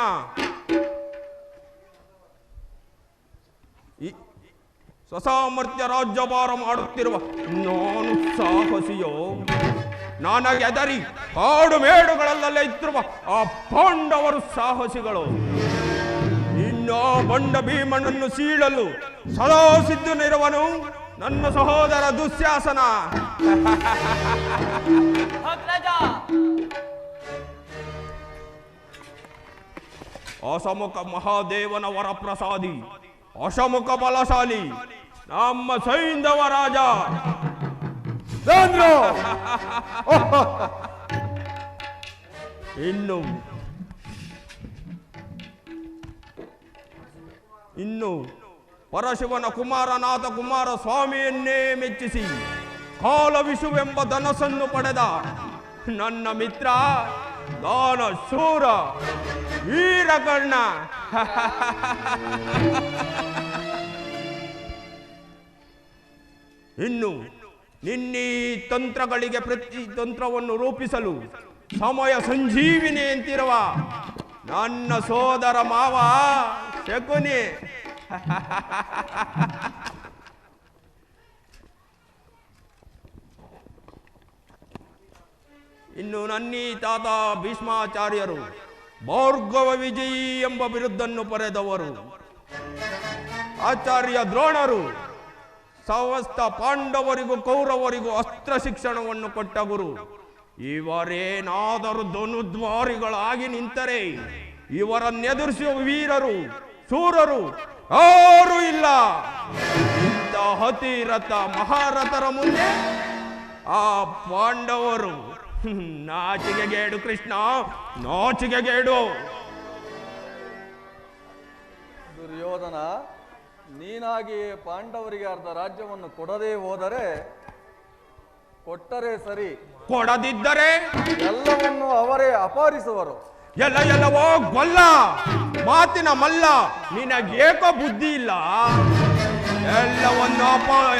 ಸ್ವಸಾಮರ್ಥ್ಯ ರಾಜ್ಯಭಾರ ಮಾಡುತ್ತಿರುವ ನಾನು ಸಾಹಸಿಯೋ? ನನಗೆ ಎದರಿ ಕಾಡು ಮೇಡುಗಳಲ್ಲೇ ಇತ್ತಿರುವ ಆ ಪಾಂಡವರು ಸಾಹಸಿಗಳು. ಇನ್ನು ಬಂಡ ಭೀಮನನ್ನು ಸೀಳಲು ಸದಾ ಸಿದ್ಧನಿರುವನು ನನ್ನ ಸಹೋದರ ದುಶ್ಯಾಸನ. ಅಸಮುಖ ಮಹಾದೇವನ ವರಪ್ರಸಾದಿ, ಅಸಮುಖ ಬಲಶಾಲಿ ನಮ್ಮ ಸೈಂಧವ ರಾಜ. ಇನ್ನು ಪರಶಿವನ ಕುಮಾರನಾಥ ಕುಮಾರ ಸ್ವಾಮಿಯನ್ನೇ ಮೆಚ್ಚಿಸಿ ಕಾಲವಿಸುವೆಂಬ ಧನಸ್ಸನ್ನು ಪಡೆದ ನನ್ನ ಮಿತ್ರ ದಾನ ಶೂರ ವೀರಕರ್ಣ. ಇನ್ನು ನಿನ್ನೀ ತಂತ್ರಗಳಿಗೆ ಪ್ರತಿ ತಂತ್ರವನ್ನು ರೂಪಿಸಲು ಸಮಯ ಸಂಜೀವಿನಿ ಎಂತಿರುವ ನನ್ನ ಸೋದರ ಮಾವ ಶಕುನಿ. ಇನ್ನು ನನ್ನೀ ತಾತ ಭೀಷ್ಮಾಚಾರ್ಯರು ಭಾರ್ಗವ ವಿಜಯಿ ಎಂಬ ಬಿರುದನ್ನು ಪಡೆದವರು. ಆಚಾರ್ಯ ದ್ರೋಣರು ಸಮಸ್ತ ಪಾಂಡವರಿಗೂ ಕೌರವರಿಗೂ ಅಸ್ತ್ರ ಶಿಕ್ಷಣವನ್ನು ಕೊಟ್ಟ ಗುರು. ಇವರೇನಾದರೂ ಧನುದ್ವಾರಿಗಳಾಗಿ ನಿಂತರೆ ಇವರನ್ನೆದುರಿಸುವ ವೀರರು ಶೂರರು ಯಾರೂ ಇಲ್ಲ. ಇಂಥ ಹತಿರಥ ಮಹಾರಥರ ಮುಂದೆ ಆ ಪಾಂಡವರು ನಾಚಿಕೆಗೇಡು ಕೃಷ್ಣ, ನಾಚಿಕೆಗೇಡು. ದುರ್ಯೋಧನ, ನೀನಾಗಿ ಪಾಂಡವರಿಗೆ ಅರ್ಧ ರಾಜ್ಯವನ್ನು ಕೊಡದೇ ಹೋದರೆ, ಕೊಟ್ಟರೆ ಸರಿ, ಕೊಡದಿದ್ದರೆ ಎಲ್ಲವನ್ನು ಅವರೇ ಅಪಹರಿಸುವರು. ಎಲ್ಲವೋ ಗೊಲ್ಲ, ಮಾತಿನ ಮಲ್ಲ, ನಿನಗೇಕೋ ಬುದ್ಧಿ ಇಲ್ಲ. ಎಲ್ಲವನ್ನು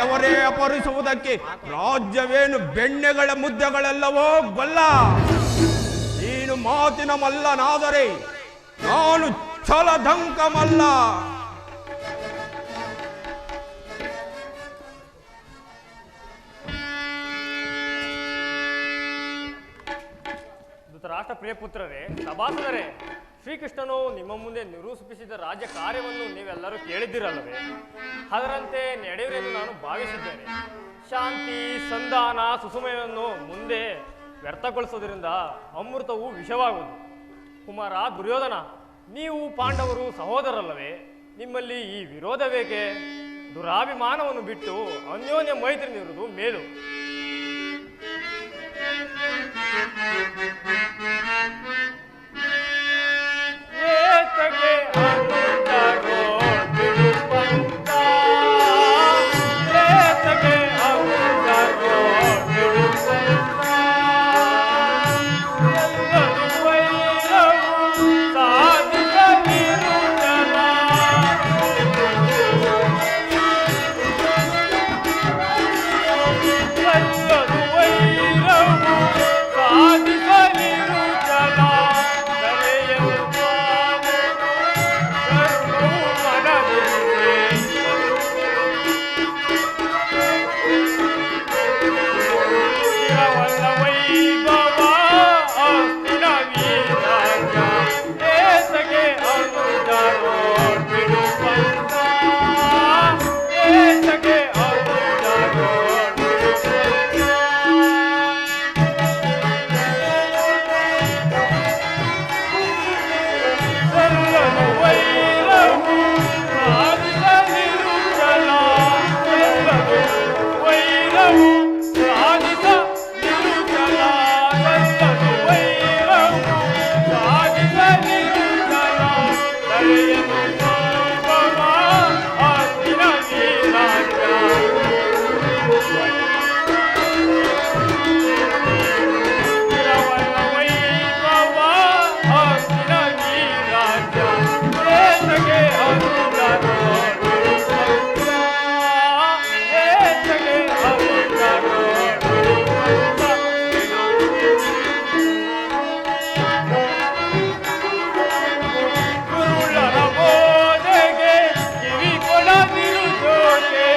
ಅವರೇ ಅಪಹರಿಸುವುದಕ್ಕೆ ರಾಜ್ಯವೇನು ಬೆಣ್ಣೆಗಳ ಮುದ್ದೆಗಳೆಲ್ಲವೋ ಗೊಲ್ಲ. ನೀನು ಮಾತಿನ ಮಲ್ಲನಾದರೆ ನಾನು ಛಲದಂಕ ಮಲ್ಲ. ಧೃತರಾಷ್ಟ್ರ ಪ್ರಿಯ ಪುತ್ರರೇ, ಸಭಾಸದರೇ, ಶ್ರೀಕೃಷ್ಣನು ನಿಮ್ಮ ಮುಂದೆ ನಿರೂಪಿಸಿದ ರಾಜ್ಯ ಕಾರ್ಯವನ್ನು ನೀವೆಲ್ಲರೂ ಕೇಳಿದ್ದಿರಲ್ಲವೇ? ಅದರಂತೆ ನಡೆಯುವುದೆಂದು ನಾನು ಭಾವಿಸಿದ್ದೇನೆ. ಶಾಂತಿ, ಸಂಧಾನ, ಸುಸುಮೆಯನ್ನು ಮುಂದೆ ವ್ಯರ್ಥಗೊಳಿಸೋದ್ರಿಂದ ಅಮೃತವು ವಿಷವಾಗುವುದು. ಕುಮಾರ ದುರ್ಯೋಧನ, ನೀವು ಪಾಂಡವರು ಸಹೋದರಲ್ಲವೇ? ನಿಮ್ಮಲ್ಲಿ ಈ ವಿರೋಧವೇಕೆ? ದುರಾಭಿಮಾನವನ್ನು ಬಿಟ್ಟು ಅನ್ಯೋನ್ಯ ಮೈತ್ರಿ ನಿರುವುದು ಮೇಲು. ಏತಗೆ ಅನುದರೋ ಬಿಡುವಂತ, ಏತಗೆ ಅನುದರೋ ಬಿಡುವಂತ, ಎಲ್ಲರೂ ವೈರವು ಸಾಧಿಸಲಿರುವುದಲ್ಲ. ಎಲ್ಲರೂ ವೈರವು ಸಾಧಿಸಲಿರುವುದಲ್ಲ. ನಿರುಜನ ತಲೆಯನ್ನು ವೈಭವ ಹಸ್ತಿನ ವೀರಾಜ ಇರವಲ್ಲ ವೈಭವ ಹಸ್ತಿನ ವೀರಾಜ ಏತಗೆ ಅನುದಾನ ಏತಗೆ ಅನುದಾನ ಗುರುಳರ ಬೋಧೆಗೆ ಕಿವಿ ಕೊಡದಿರುಜೋಕೆ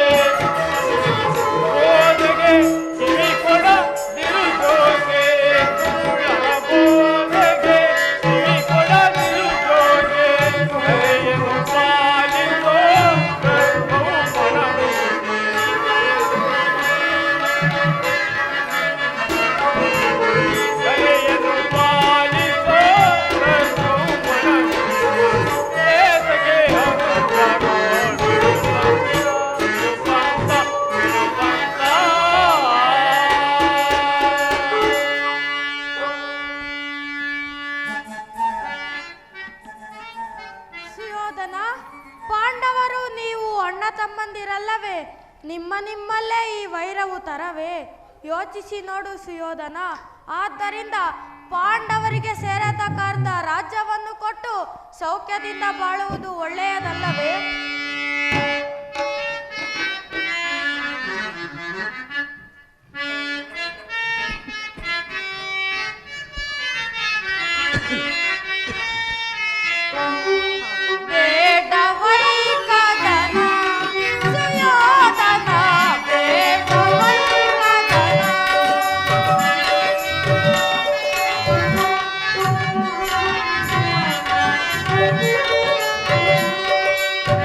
ಬೋಧೆಗೆ ಕಿವಿ ಕೊಡದಿರುಜೋಕೆ ಗುರುಳರ ಬೋಧೆಗೆ ಕಿವಿ ಕೊಡದಿರುಜೋಕೆ ಕರೆಯನ್ನು ಪಾಲಿಸೋ ಧರ್ಮವು ಮನವಿದೆ ಕರೆಯನ್ನು ಪಾಲಿಸೋ ಧರ್ಮವು ಮನವಿದೆ ಏತಗೆ ಅನುದಾನ ವಿರುಪಂತ ಸುಯೋಧನ, ಪಾಂಡವರು ನೀವು ಅಣ್ಣ ತಮ್ಮಂದಿರಲ್ಲವೇ? ನಿಮ್ಮಲ್ಲೇ ಈ ವೈರವು ತರವೇ? ಯೋಚಿಸಿ ನೋಡು ಸುಯೋಧನ. ಆದ್ದರಿಂದ ಪಾಂಡವರಿಗೆ ಸೇರತಕ್ಕಂಥ ರಾಜ್ಯವನ್ನು ಕೊಟ್ಟು ಸೌಖ್ಯದಿಂದ ಬಾಳುವುದು ಒಳ್ಳೆಯದಲ್ಲವೇ? ಬೇಡವೈ ಕದನ ಸುಯೋಧನ, ಬೇಡವೈ ಕದನ.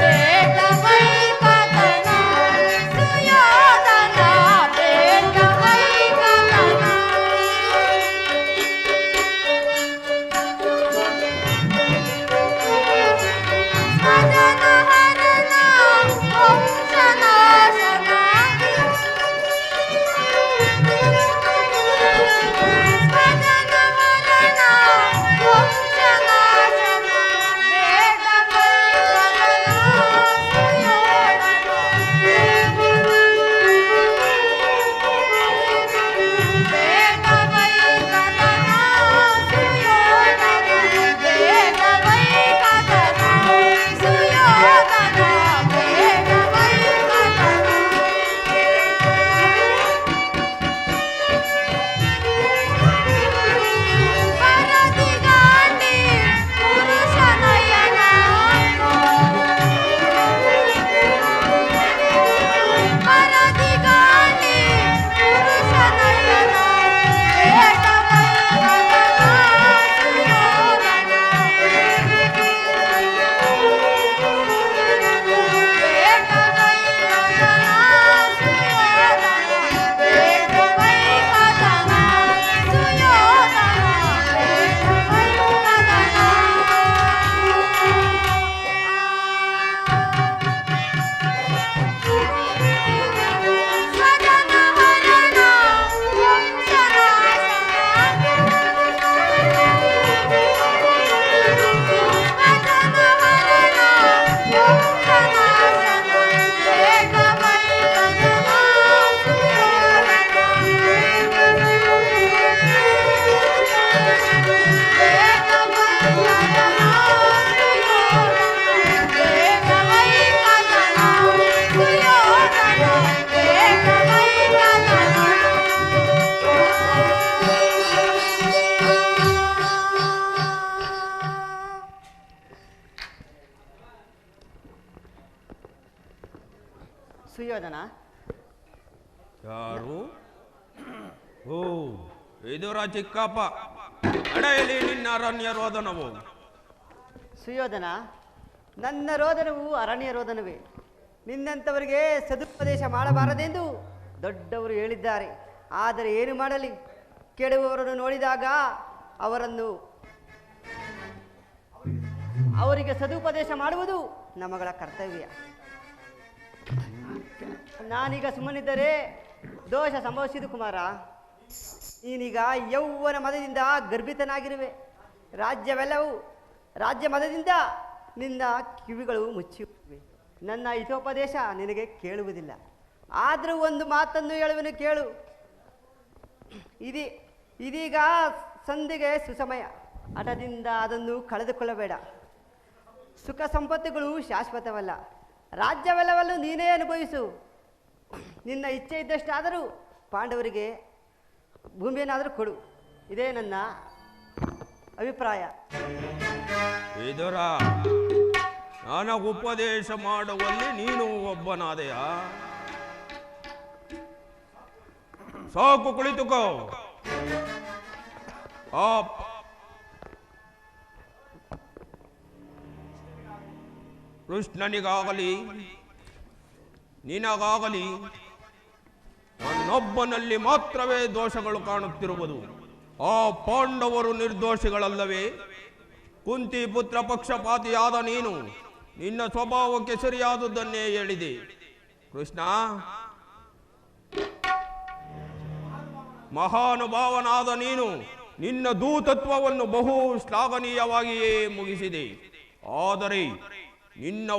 ಬೇಡವೈ ಕದನ ಸುಯೋಧನ, ಬೇಡವೈ ಕದನ. ಸ್ವಜನ ಹರಣ ವಂಶನಾಶನ, ಸ್ವಜನ ಹರಣ ವಂಶನಾಶನ. ಬೇಡವೈ ಕದನ ಸುಯೋಧನ, ಬೇಡವೈ ಕದನ ಸುಯೋಧನ, ಬೇಡವೈ ಕದನ ಸುಯೋಧನ, ಬೇಡವೈ ಕದನ. ಪರದಿಗಾಂಡಿ ಪುರುಷನಯನ, ಪರದಿಗಾಂಡಿ ಪುರುಷನಯನ. ಬೇಡವೈ ಕದನ ಸುಯೋಧನ, ಬೇಡವೈ ಕದನ ಸುಯೋಧನ, ಬೇಡವೈ ಕದನ ಸುಯೋಧನ, ಬೇಡವೈ ಕದನ. ಸ್ವಜನ ಹರಣ ವಂಶನಾಶನ, ಸ್ವಜನ ಹರಣ ವಂಶನಾಶನ. ಬೇಡವೈ ಕದನ ಸುಯೋಧನ, ಬೇಡವೈ ಕದನ ಸುಯೋಧನ, ಬೇಡವೈ ಕದನ ಸುಯೋಧನ, ಬೇಡವೈ ಕದನ. ಸುಯೋಧನ, ಯಾರು? ಓ, ಇದರ ಚಿಕ್ಕಪ್ಪ. ನಡೆಯಲಿ ನಿನ್ನ ಅರಣ್ಯ ರೋದನವು. ಸುಯೋಧನ, ನನ್ನ ರೋದನವು ಅರಣ್ಯ ರೋದನವೇ. ನಿನ್ನಂಥವರಿಗೆ ಸದುಪದೇಶ ಮಾಡಬಾರದೆಂದು ದೊಡ್ಡವರು ಹೇಳಿದ್ದಾರೆ. ಆದರೆ ಏನು ಮಾಡಲಿ, ಕೆಡುವವರನ್ನು ನೋಡಿದಾಗ ಅವರಿಗೆ ಸದುಪದೇಶ ಮಾಡುವುದು ನಮಗಳ ಕರ್ತವ್ಯ. ನಾನೀಗ ಸುಮ್ಮನಿದ್ದರೆ ದೋಷ ಸಂಭವಿಸಿದು ಕುಮಾರ. ನೀನೀಗ ಯೌವನ ಮದದಿಂದ ಗರ್ಭಿತನಾಗಿರುವೆ. ರಾಜ್ಯವೆಲ್ಲವೂ ರಾಜ್ಯ ಮದದಿಂದ ನಿನ್ನ ಕಿವಿಗಳು ಮುಚ್ಚಿವೆ. ನನ್ನ ಹಿತೋಪದೇಶ ನಿನಗೆ ಕೇಳುವುದಿಲ್ಲ. ಆದರೂ ಒಂದು ಮಾತನ್ನು ಹೇಳುವೆನು ಕೇಳು. ಇದೀಗ ಸಂಧಿಗೆ ಸುಸಮಯ. ಹಠದಿಂದ ಅದನ್ನು ಕಳೆದುಕೊಳ್ಳಬೇಡ. ಸುಖ ಸಂಪತ್ತುಗಳು ಶಾಶ್ವತವಲ್ಲ. ರಾಜ್ಯವೆಲ್ಲವಲ್ಲೂ ನೀನೇ ಅನುಭವಿಸು. ನಿನ್ನ ಇಚ್ಛೆ ಇದ್ದಷ್ಟಾದರೂ ಪಾಂಡವರಿಗೆ ಭೂಮಿಯನ್ನಾದರೂ ಕೊಡು. ಇದೇ ನನ್ನ ಅಭಿಪ್ರಾಯ. ಇದರ ನನಗೆ ಉಪದೇಶ ಮಾಡುವಲ್ಲಿ ನೀನು ಒಬ್ಬನಾದೆಯ? ಸಾಕು, ಕುಳಿತುಕೋ. ಕೃಷ್ಣನಿಗಾಗಲಿ ನಿನಗಾಗಲಿ ನನ್ನೊಬ್ಬನಲ್ಲಿ ಮಾತ್ರವೇ ದೋಷಗಳು ಕಾಣುತ್ತಿರುವುದು. ಆ ಪಾಂಡವರು ನಿರ್ದೋಷಿಗಳಲ್ಲವೇ? ಕುಂತಿ ಪುತ್ರ ಪಕ್ಷಪಾತಿಯಾದ ನೀನು ನಿನ್ನ ಸ್ವಭಾವಕ್ಕೆ ಸರಿಯಾದುದನ್ನೇ ಹೇಳಿದೆ. ಕೃಷ್ಣ, ಮಹಾನುಭಾವನಾದ ನೀನು ನಿನ್ನ ದೂತತ್ವವನ್ನು ಬಹು ಶ್ಲಾಘನೀಯವಾಗಿಯೇ ಮುಗಿಸಿದೆ. ಆದರೆ ನಿನ್ನ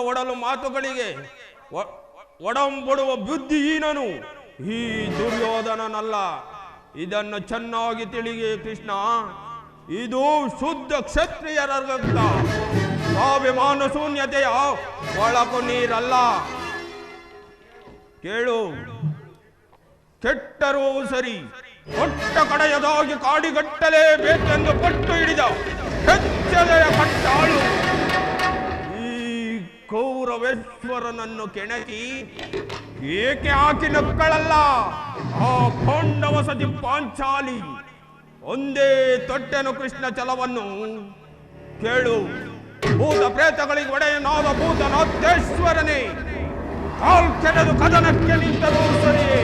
ಒಡಲು ಮಾತುಗಳಿಗೆ ಒಡಂಬಡುವ ಬುದ್ಧಿಹೀನನು ಈ ದುರ್ಯೋಧನನಲ್ಲ. ಇದನ್ನು ಚೆನ್ನಾಗಿ ತಿಳಿಗೆ ಕೃಷ್ಣ. ಇದು ಶುದ್ಧ ಕ್ಷತ್ರಿಯರ ರಕ್ತ. ಸ್ವಾಭಿಮಾನ ಶೂನ್ಯತೆಯ ಒಳಕು ನೀರಲ್ಲ. ಕೇಳು, ಕೆಟ್ಟರೂ ಸರಿ, ಕೊಟ್ಟ ಕಡೆಯದಾಗಿ ಕಾಡಿಗಟ್ಟಲೇಬೇಕೆಂದು ಪಟ್ಟು ಹಿಡಿದ ಹೆಜ್ಜೆಯ ಕಟ್ಟಾಳು ಈ ಕೌರವೇಶ್ವರನನ್ನು ಕೆಣಕಿ ಏಕೆ ಹಾಕಿ ನಕ್ಕಳಲ್ಲ. ಆ ಪಾಂಡವ ಸತಿ ಪಾಂಚಾಲಿ ಒಂದೇ ತೊಟ್ಟೆನು ಕೃಷ್ಣ ಛಲವನ್ನು. ಕೇಳು, ಭೂತ ಪ್ರೇತಗಳಿಗೆ ಒಡೆಯನಾದ ಭೂತನಾಥೇಶ್ವರನೇ ಕಾಲ್ ಕೆರೆದು ಕದನಕ್ಕೆ ನಿಂತರೂ ಸರಿಯೇ.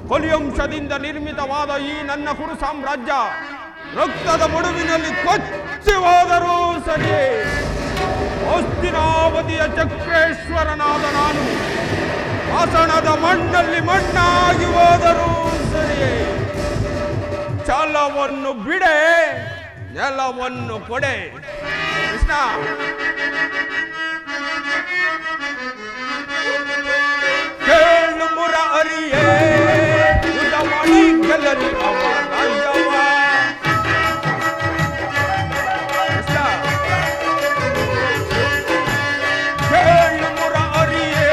ಕೊಲಿಯಂಶದಿಂದ ನಿರ್ಮಿತವಾದ ಈ ನನ್ನ ಕುರು ಸಾಮ್ರಾಜ್ಯ ರಕ್ತದ ಮುಡುವಿನಲ್ಲಿ ಕೊಚ್ಚಿ ಹೋದರೂ ಸರಿಯೇ. ಹಸ್ತಿನಾವತಿಯ ಚಕ್ರೇಶ್ವರನಾದ ನಾನು ಹಾಸನದ ಮಣ್ಣಲ್ಲಿ ಮಣ್ಣಾಗಿ ಹೋದರೂ ಸರಿಯೇ. ಛಲವನ್ನು ಬಿಡೆ, ನೆಲವನ್ನು ಕೊಡೆ. ಕೃಷ್ಣ, ಕೇಳು ಮುರಾರಿಯೇ, ಯುದ್ಧ ಮಾಡಿ ಗೆಲ್ಲಲಿ ಅವ ರಾಜ್ಯವ. ಕೇಳು ಮುರಾರಿಯೇ,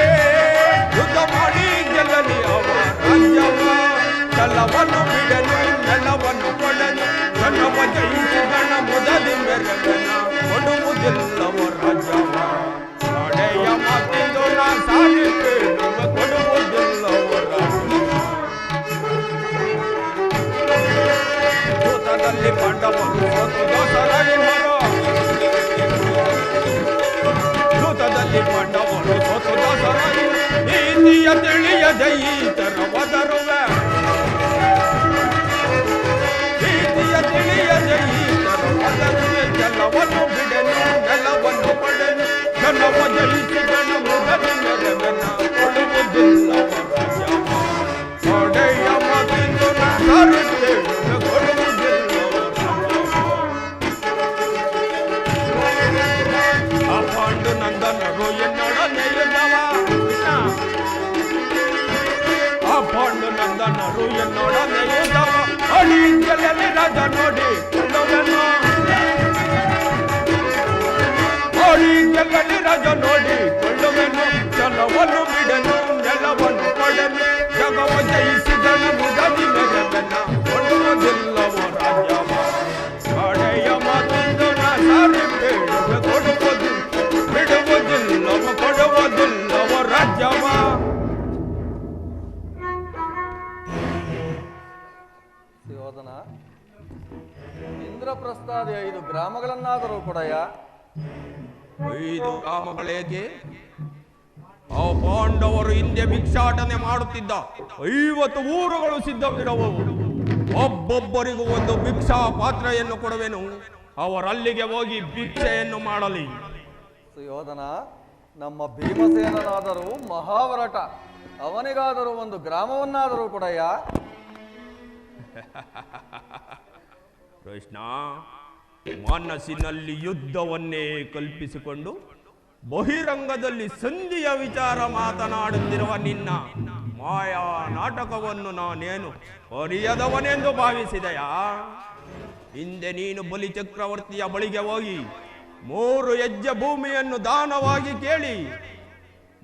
ಯುದ್ಧ ಮಾಡಿ ಗೆಲ್ಲಲಿ ಅವ ರಾಜ್ಯವ. ಛಲವನ್ನು ಬಿಡಲು, ನೆಲವನ್ನು ಕೊಡಲು, ಜನವ ಜಯಿಸಿದಣ ಮೊದಲಿ ಮೆರಗನ ಕೊಡುವುದಿಲ್ಲವ ರಾಜ್ಯವ. ಕಡೆಯ ಮಾತಿಂದು ನಾ ಸಾಗಿದ್ದೇನೆ, ಕೊಡುವುದಿಲ್ಲವ ರಾಜ್ಯವ. ಭೂತದಲ್ಲಿ ಪಾಂಡವರು ಸೋತು ದಾಸರಾಯಿನರು. ಭೂತದಲ್ಲಿ ಪಾಂಡವರು ಸೋತು ದಾಸರಾಯಿ ನೀತಿಯ ತಿಳಿಯದ ಈತರ ಒದರುವೆ. ನೀತಿಯ ತಿಳಿಯದ ಈತರ ಒದರುವೆ. ಜಲವನ್ನು ಬಿಡನು, ನೆಲವನ್ನು ಪಡೆನು, ಜನವ ಜಯಿಸಿದನ ಮುಗದ ಮೆರಗನ ಕೊಡುವುದಿಲ್ಲವ ರಾಜ್ಯವ. ಕೊಡೆಯ ಮಾತಿಂದು ನಾ ಸಾರುತ್ತೇನೆ, ಕೊಡುವುದಿಲ್ಲವ ರಾಜ್ಯವ. ಆ ಪಾಂಡು ನಂದನರು ಎನ್ನೊಡನೆಯುತ್ತವ. ಆ ಪಾಂಡು ನಂದನರು ಎನ್ನೊಡನೆಯುತ್ತವ. ಅಡಿ ಗೆಲ್ಲಲಿ ರಾಜ ನೋಡಿ ಕೊಳ್ಳುವೆನು. ಅಡಿ ಗೆಲ್ಲಲಿ ರಾಜ ನೋಡಿ ಕೊಳ್ಳುವೆನು. ಛಲವನ್ನು ಬಿಡನು, ನೆಲವನ್ನು ಕೊಡನು, ಜಗವ ಜಯಿಸಿದನ ಮುದದಿ ಮೆರಗನ ಕೊಡುವುದಿಲ್ಲವ ರಾಜ್ಯವ. ಕಡೆಯ ಮಾತಿಂದು ನಾ ಸಾರುತ್ತೇನೆ, ಬಿಡುವುದಿಲ್ಲವ, ಕೊಡುವುದಿಲ್ಲವ ರಾಜ್ಯವ. ಸುಯೋಧನ, ಇಂದ್ರಪ್ರಸ್ಥಾದಿ 5 ಗ್ರಾಮಗಳನ್ನಾದರೂ ಕೊಡಯ್ಯ. 5 ಗ್ರಾಮಗಳೇಕೆ? ಆ ಪಾಂಡವರು ಹಿಂದೆ ಭಿಕ್ಷಾಟನೆ ಮಾಡುತ್ತಿದ್ದ 50 ಊರುಗಳು ಸಿದ್ಧವಿರುವವು. ಒಬ್ಬೊಬ್ಬರಿಗೂ ಒಂದು ಭಿಕ್ಷಾ ಪಾತ್ರೆಯನ್ನು ಕೊಡುವೆನು. ಅವರಲ್ಲಿಗೆ ಹೋಗಿ ಭಿಕ್ಷೆಯನ್ನು ಮಾಡಲಿ. ಸುಯೋಧನ, ನಮ್ಮ ಭೀಮಸೇನನಾದರೂ ಮಹಾವರಟ, ಅವನಿಗಾದರೂ ಒಂದು ಗ್ರಾಮವನ್ನಾದರೂ ಕೊಡಯ್ಯ. ಕೃಷ್ಣ, ಮನಸ್ಸಿನಲ್ಲಿ ಯುದ್ಧವನ್ನೇ ಕಲ್ಪಿಸಿಕೊಂಡು ಬಹಿರಂಗದಲ್ಲಿ ಸಂಧಿಯ ವಿಚಾರ ಮಾತನಾಡುತ್ತಿರುವ ನಿನ್ನ ಮಾಯಾ ನಾಟಕವನ್ನು ನಾನೇನು ಅರಿಯದವನೆಂದು ಭಾವಿಸಿದೆಯಾ? ಹಿಂದೆ ನೀನು ಬಲಿ ಚಕ್ರವರ್ತಿಯ ಬಳಿಗೆ ಹೋಗಿ 3 ಹೆಜ್ಜೆ ಭೂಮಿಯನ್ನು ದಾನವಾಗಿ ಕೇಳಿ,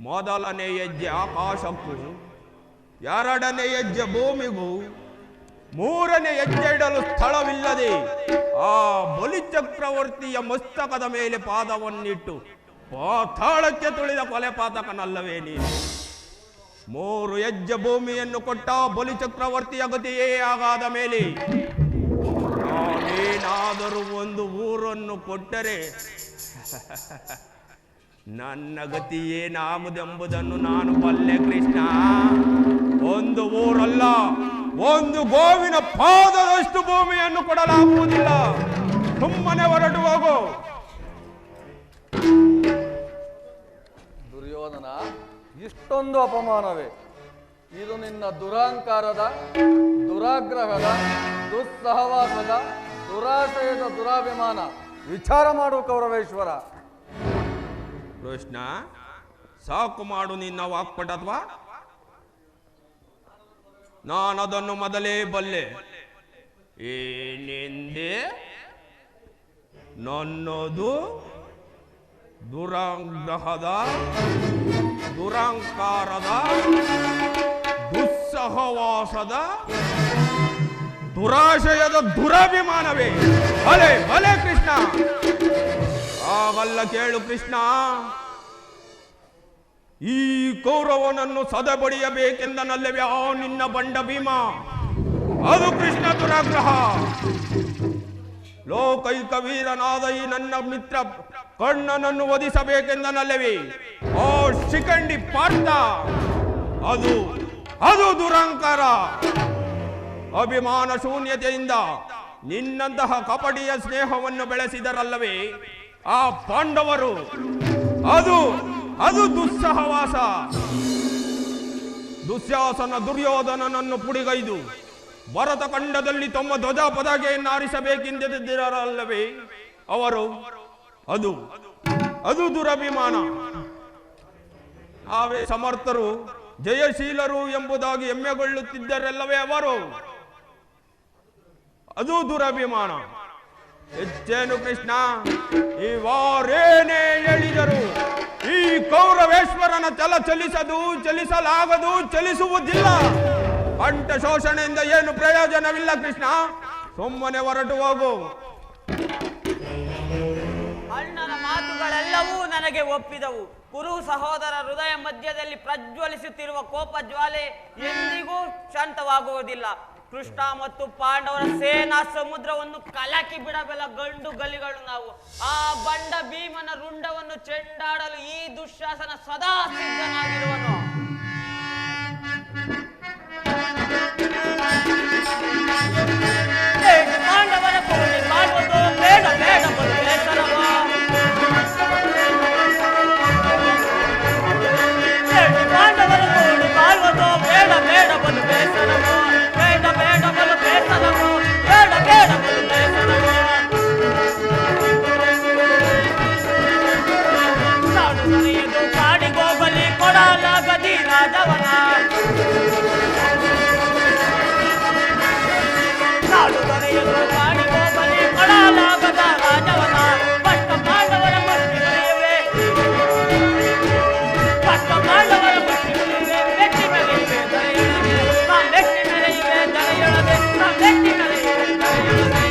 ಮೊದಲನೇ ಹೆಜ್ಜೆ ಆಕಾಶಕ್ಕೂ, 2ನೇ ಹೆಜ್ಜೆ ಭೂಮಿಗೂ, 3ನೇ ಹೆಜ್ಜೆ ಇಡಲು ಸ್ಥಳವಿಲ್ಲದೆ ಆ ಬಲಿ ಚಕ್ರವರ್ತಿಯ ಮಸ್ತಕದ ಮೇಲೆ ಪಾದವನ್ನಿಟ್ಟು ಪಾತಾಳಕ್ಕೆ ತುಳಿದ ಕೊಲೆ ಪಾತಕನಲ್ಲವೇ ನೀನು? 3 ಹೆಜ್ಜೆ ಭೂಮಿಯನ್ನು ಕೊಟ್ಟ ಬಲಿ ಚಕ್ರವರ್ತಿಯ ಗತಿಯೇ ಆಗಾದ ಮೇಲೆ ನಾನೇನಾದರೂ ಒಂದು ಊರನ್ನು ಕೊಟ್ಟರೆ ನನ್ನ ಗತಿ ಏನಾಗುವುದೆಂಬುದನ್ನು ನಾನು ಬಲ್ಲೆ ಕೃಷ್ಣ. ಒಂದು ಊರಲ್ಲ, ಒಂದು ಗೋವಿನ ಪಾದದಷ್ಟು ಭೂಮಿಯನ್ನು ಕೊಡಲಾಗುವುದಿಲ್ಲ. ಸುಮ್ಮನೆ ಹೊರಟು ಹೋಗು. ದುರ್ಯೋಧನ, ಇಷ್ಟೊಂದು ಅಪಮಾನವೇ? ಇದು ನಿನ್ನ ದುರಾಂಕಾರದ, ದುರಾಗ್ರಹದ, ದುಸ್ಸಹವಾಸದ, ದುರಾಶಯದ ದುರಾಭಿಮಾನ. ವಿಚಾರ ಮಾಡು ಕೌರವೇಶ್ವರ. ಕೃಷ್ಣ, ಸಾಕು ಮಾಡು ನಿನ್ನ ವಾಕ್ಪಟತ್ವ. ನಾನದನ್ನು ಮೊದಲೇ ಬಲ್ಲೆ. ಏನೆಂದೆ? ನನ್ನದು ದುರಾಗ್ರಹದ, ದುರಾಂಕಾರದ, ದುಸ್ಸಹವಾಸದ, ದುರಾಶಯದ ದುರಾಭಿಮಾನವೇ? ಭಲೆ ಭಲೆ ಕೃಷ್ಣ. ಆಗಲ್ಲ ಕೇಳು ಕೃಷ್ಣ, ಈ ಕೌರವನನ್ನು ಸದೆಬಡಿಯಬೇಕೆಂದನಲ್ಲವೇ ಆ ನಿನ್ನ ಬಂಡ ಭೀಮ? ಅದು ಕೃಷ್ಣ ದುರಾಗ್ರಹ. ಲೋಕೈಕ ವೀರನಾದ ಈ ನನ್ನ ಮಿತ್ರ ಕರ್ಣನನ್ನು ವಧಿಸಬೇಕೆಂದನಲ್ಲವೇ ಆ ಶಿಖಂಡಿ ಪಾರ್ಥ? ಅದು ಅದು ದುರಂಕಾರ. ಅಭಿಮಾನ ಶೂನ್ಯತೆಯಿಂದ ನಿನ್ನಂತಹ ಕಪಟಿಯ ಸ್ನೇಹವನ್ನು ಬೆಳೆಸಿದರಲ್ಲವೇ ಆ ಪಾಂಡವರು? ಅದು ಅದು ದುಸ್ಸಹವಾಸ. ದುಶ್ಯಾಸನ ದುರ್ಯೋಧನನನ್ನು ಪುಡಿಗೈದು ಭರತ ಖಂಡದಲ್ಲಿ ತಮ್ಮ ಧ್ವಜ ಪದಾಕೆಯನ್ನು ಆರಿಸಬೇಕೆಂದಿದ್ದರಲ್ಲವೇ ಅವರು? ಅದು ಅದು ದುರಭಿಮಾನ. ನಾವೇ ಸಮರ್ಥರು, ಜಯಶೀಲರು ಎಂಬುದಾಗಿ ಹೆಮ್ಮೆಗೊಳ್ಳುತ್ತಿದ್ದರಲ್ಲವೇ ಅವರು? ಅದು ದುರಭಿಮಾನ. ಹೆಚ್ಚೇನು ಕೃಷ್ಣ, ಇವಾರೇನೇ ಹೇಳಿದರು ಈ ಕೌರವೇಶ್ವರನ ಛಲ ಚಲಿಸದು, ಚಲಿಸಲಾಗದು, ಚಲಿಸುವುದಿಲ್ಲ. ಕಂಠ ಶೋಷಣೆಯಿಂದ ಏನು ಪ್ರಯೋಜನವಿಲ್ಲ ಕೃಷ್ಣ. ಸುಮ್ಮನೆ ಹೊರಟು ಹೋಗು. ಅಣ್ಣನ ಮಾತುಗಳೆಲ್ಲವೂ ನನಗೆ ಒಪ್ಪಿದವು. ಕುರು ಸಹೋದರ ಹೃದಯ ಮಧ್ಯದಲ್ಲಿ ಪ್ರಜ್ವಲಿಸುತ್ತಿರುವ ಕೋಪ ಜ್ವಾಲೆ ಎಂದಿಗೂ ಶಾಂತವಾಗುವುದಿಲ್ಲ. ಕೃಷ್ಣ ಮತ್ತು ಪಾಂಡವರ ಸೇನಾ ಸಮುದ್ರವನ್ನು ಕಲಕಿ ಬಿಡಬಲ್ಲ ಗಂಡು ಗಲಿಗಳು ನಾವು. ಆ ಬಂಡ ಭೀಮನ ರುಂಡವನ್ನು ಚೆಂಡಾಡಲು ಈ ದುಶ್ಯಾಸನ ಸದಾ ಸಿದ್ಧನಾಗಿರುವನು. ಪಾಂಡವರ ಕೋಣೆ ಮಾಡುವುದು ಬೇಡ ಬೇಡ ಬಲು ಬೇಸರವ. ಪಾಂಡವರ ಕೋಣೆ ಮಾಡುವುದು ಬೇಡ ಬೇಡ ಬಲು ಬೇಸರವ. ಬೇಡ ಬೇಡ ಬಲು ಬೇಸರವ. ಬೇಡ ಬೇಡ ಬಲು ಬೇಸರವ. ನಾಡು ದೊರೆಯದು ಕಾಡಿಗೋಗಲಿ ಕೊಡಲಾಗದಿ ರಾಜವನ. ನಾಡು ದೊರೆಯದು ಕಾಡಿಗೋಗಲಿ ಕೊಡಲಾಗದ ರಾಜವನ. ಪಟ್ಟ ಪಾಂಡವರ ಮಟ್ಟಿ ದೊರೆಯುವೆ, ಪಟ್ಟ ಪಾಂಡವರ ಮಟ್ಟಿ ದೊರೆಯುವೆ. ಮೆಟ್ಟಿ ಮೆರೆಯುವೆ ದೊರೆಯೊಳಗೆ, ನಾ ಮೆಟ್ಟಿ ಮೆರೆಯುವೆ ದೊರೆಯೊಳಗೆ, ನಾ ಮೆಟ್ಟಿ ಮೆರೆಯುವೆ ದೊರೆಯೊಳಗೆ.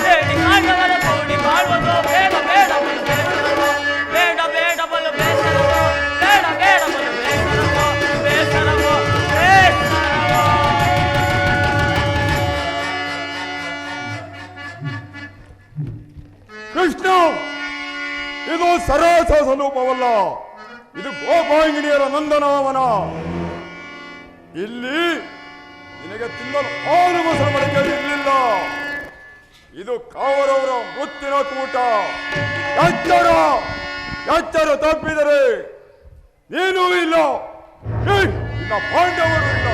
ಹೇಳಿ ಪಾಂಡವರ ಕೋಡಿ ಮಾಡುವುದು ಬೇಡ ಬೇಡ ಬಲು ಬೇಸರವೋ. ಬೇಡ ಬೇಡ ಬಲು ಬೇಸರವೋ. ಬೇಡ ಬೇಡ ಬಲು ಬೇಸರವೋ. ಬೇಸರವೋ ಬೇಸರವೋ. ಕೃಷ್ಣ, ಇದು ಸರಾಸ ಸ್ವರೂಪವಲ್ಲ. ಇದು ಗೋಪಾಂಗಿಣಿಯರ ನಂದನವನ. ಇಲ್ಲಿ ನಿನಗೆ ತಿನ್ನಲು ಆರು ಮೊಸರು ಮಡಿಕೆ ಇರಲಿಲ್ಲ. ಇದು ಕೌರವರ ಮುತ್ತಿನ ಕೂಟ. ಎಚ್ಚರ ಎಚ್ಚರ ತಪ್ಪಿದರೆ ನೀನೂ ಇಲ್ಲ, ನಿನ್ನ ಪಾಂಡವರು ಇಲ್ಲ.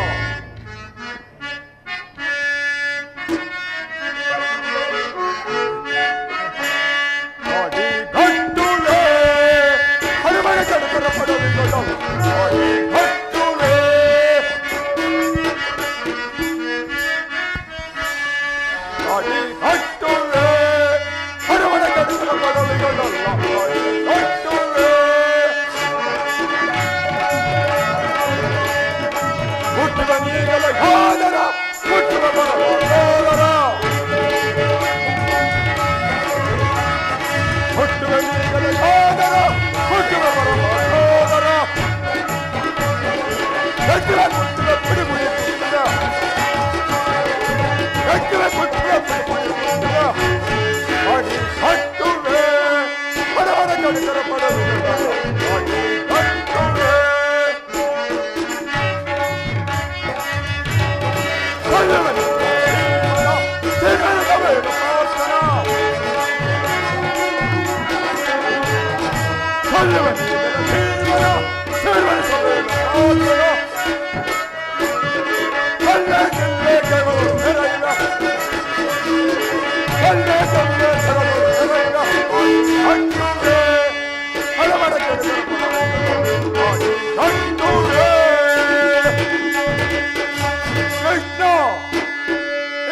ಕೃಷ್ಣ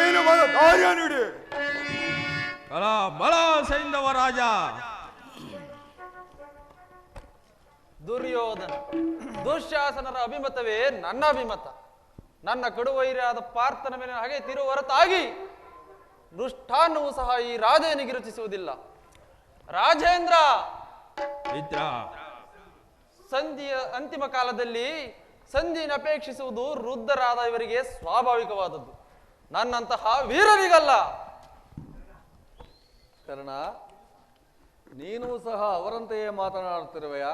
ಏನು ಮನ ಧೈರ್ಯ ನೀಡಿ. ಬಲ ಬಲ ಸೈಂಧವ ರಾಜ. ದುರ್ಯೋಧನ ದುಶ್ಯಾಸನರ ಅಭಿಮತವೇ ನನ್ನ ಅಭಿಮತ. ನನ್ನ ಕಡುವೈರ್ಯಾದ ಪಾರ್ಥನ ಮೇಲೆ ಹಾಗೆ ತಿರುವ ಹೊರತಾಗಿ ಮೃಷ್ಟಾನ್ನವೂ ಸಹ ಈ ರಾಜನಿಗೆ ರುಚಿಸುವುದಿಲ್ಲ. ರಾಜೇಂದ್ರ, ಮಿತ್ರ, ಸಂಧಿಯ ಅಂತಿಮ ಕಾಲದಲ್ಲಿ ಸಂಧಿಯನ್ನು ಅಪೇಕ್ಷಿಸುವುದು ವೃದ್ಧರಾದ ಇವರಿಗೆ ಸ್ವಾಭಾವಿಕವಾದದ್ದು, ನನ್ನಂತಹ ವೀರರಿಗಲ್ಲ. ಕರ್ಣ, ನೀನು ಸಹ ಅವರಂತೆಯೇ ಮಾತನಾಡುತ್ತಿರುವೆಯಾ?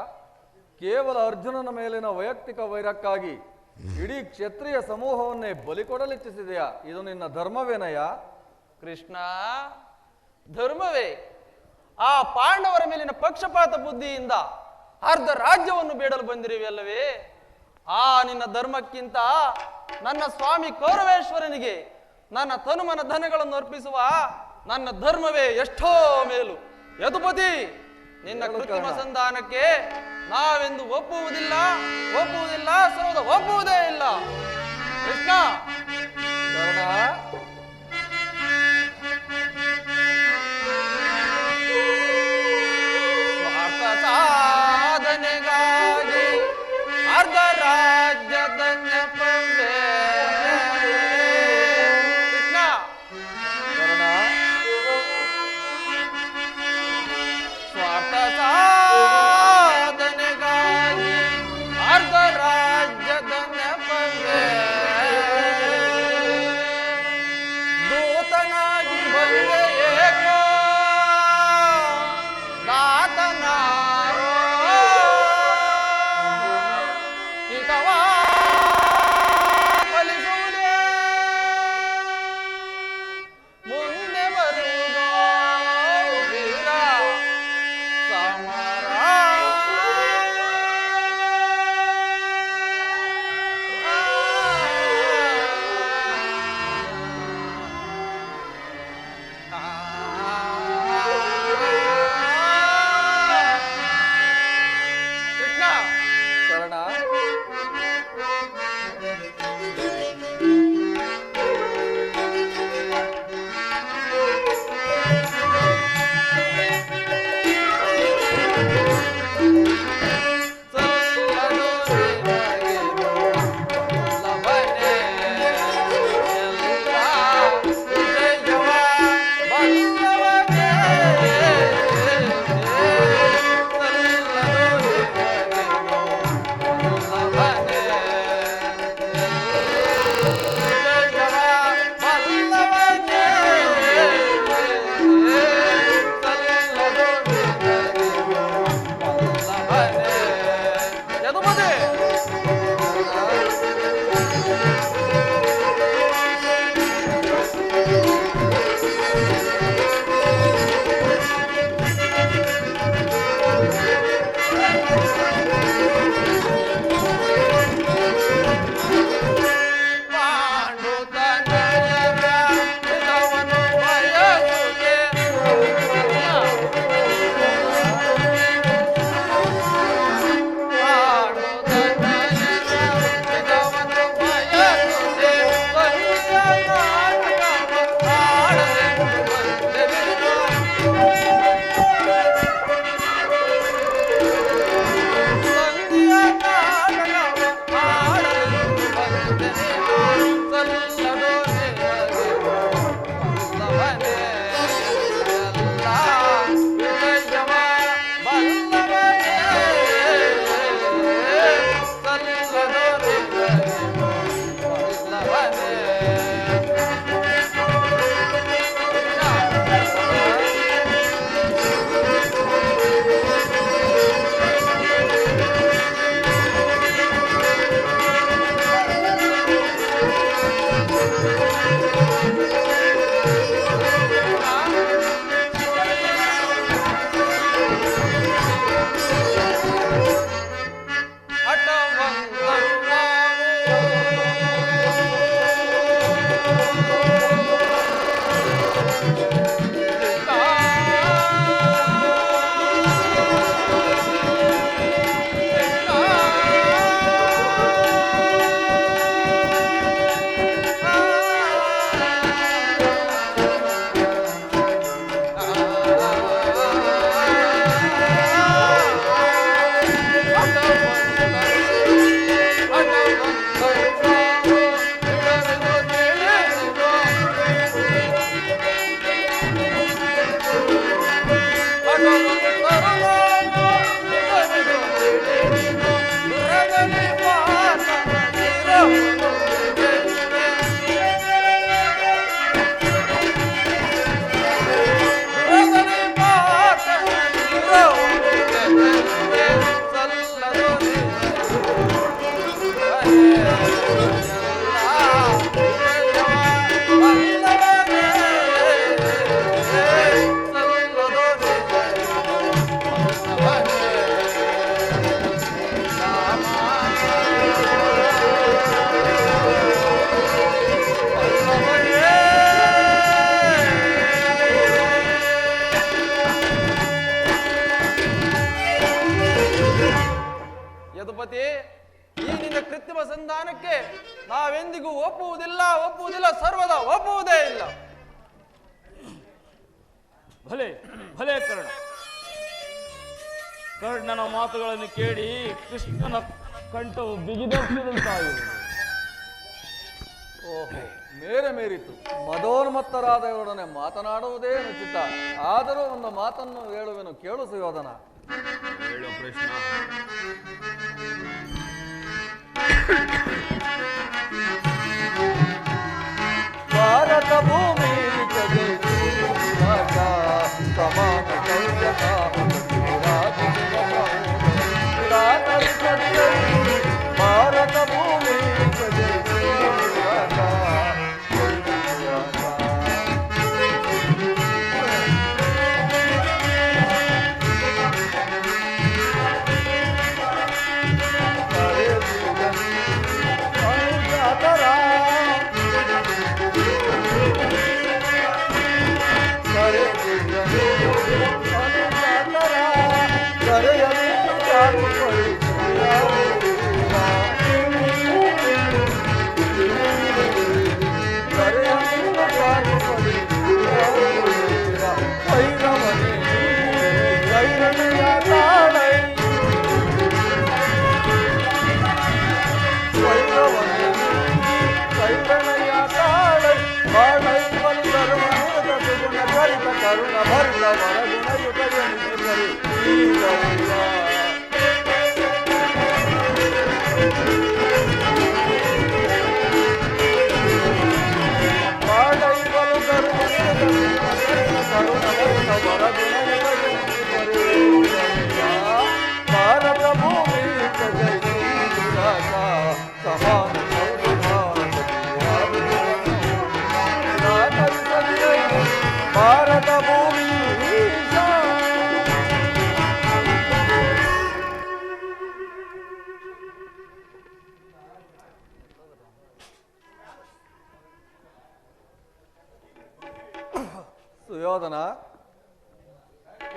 ಕೇವಲ ಅರ್ಜುನನ ಮೇಲಿನ ವೈಯಕ್ತಿಕ ವೈರಕ್ಕಾಗಿ ಇಡೀ ಕ್ಷತ್ರಿಯ ಸಮೂಹವನ್ನೇ ಬಲಿಕೊಡಲಿಚ್ಛಿಸಿದೆಯಾ? ಇದು ನಿನ್ನ ಧರ್ಮವೇನಯ್ಯ? ಕೃಷ್ಣ, ಧರ್ಮವೇ ಆ ಪಾಂಡವರ ಮೇಲಿನ ಪಕ್ಷಪಾತ ಬುದ್ಧಿಯಿಂದ ಅರ್ಧ ರಾಜ್ಯವನ್ನು ಬೇಡಲು ಬಂದಿರುವೆಯಲ್ಲವೇ? ಆ ನಿನ್ನ ಧರ್ಮಕ್ಕಿಂತ ನನ್ನ ಸ್ವಾಮಿ ಕೌರವೇಶ್ವರನಿಗೆ ನನ್ನ ತನುಮನ ಧನಗಳನ್ನು ಅರ್ಪಿಸುವ ನನ್ನ ಧರ್ಮವೇ ಎಷ್ಟೋ ಮೇಲು. ಯದುಪತಿ, ನಿನ್ನ ಕೃತ್ರಿಮ ಸಂಧಾನಕ್ಕೆ ನಾವೆಂದು ಒಪ್ಪುವುದಿಲ್ಲ, ಸರೋದ ಒಪ್ಪುವುದೇ ಇಲ್ಲ. ಕೃಷ್ಣ, ಕರ್ಣ, ಸ್ವಾರ್ಥ ಸಾಧನೆಗಾಗಿ ಅರ್ಧ ರಾಜ್ಯದ ನೆಪವೇ. ಕೃಷ್ಣ, ಕರ್ಣ, ಸ್ವಾರ್ಥ ಸಾಧನೆಗಾಗಿ ಅರ್ಧ ರಾಜ್ಯದ ನೆಪವೇ. ಅಂತಿಮ ಸಂಧಾನಕ್ಕೆ ನಾವೆಂದಿಗೂ ಒಪ್ಪುವುದಿಲ್ಲ ಸರ್ವದಾ ಒಪ್ಪುವುದೇ ಇಲ್ಲ. ಭಲೆ ಭಲೆ ಕರ್ಣನ ಮಾತುಗಳನ್ನು ಕೇಳಿ ಕೃಷ್ಣನ ಕಂಠವು ಬಿಗಿದೋಗ್ತಿದಂತಾಗಿದೆ. ಓಹೋ, ಮೇರೆ ಮೀರಿತು. ಮದೋನ್ಮತ್ತರಾದವರೊಡನೆ ಮಾತನಾಡುವುದೇ ಉಚಿತ. ಆದರೂ ಒಂದು ಮಾತನ್ನು ಹೇಳುವೆನು, ಕೇಳು ಸುಯೋಧನ. ಹೇಳು ಕೃಷ್ಣ. ಭಾರತ ಭೂಮಿ ಸಮಾನ ಭಾರತ ಭೂಮಿ ಕರುಣ ಭರಿತ ಭಾರತ ಭೂಮಿ ಸಮಾನ ಭಾರತ ಭೂಮಿ. ಸುಯೋಧನ,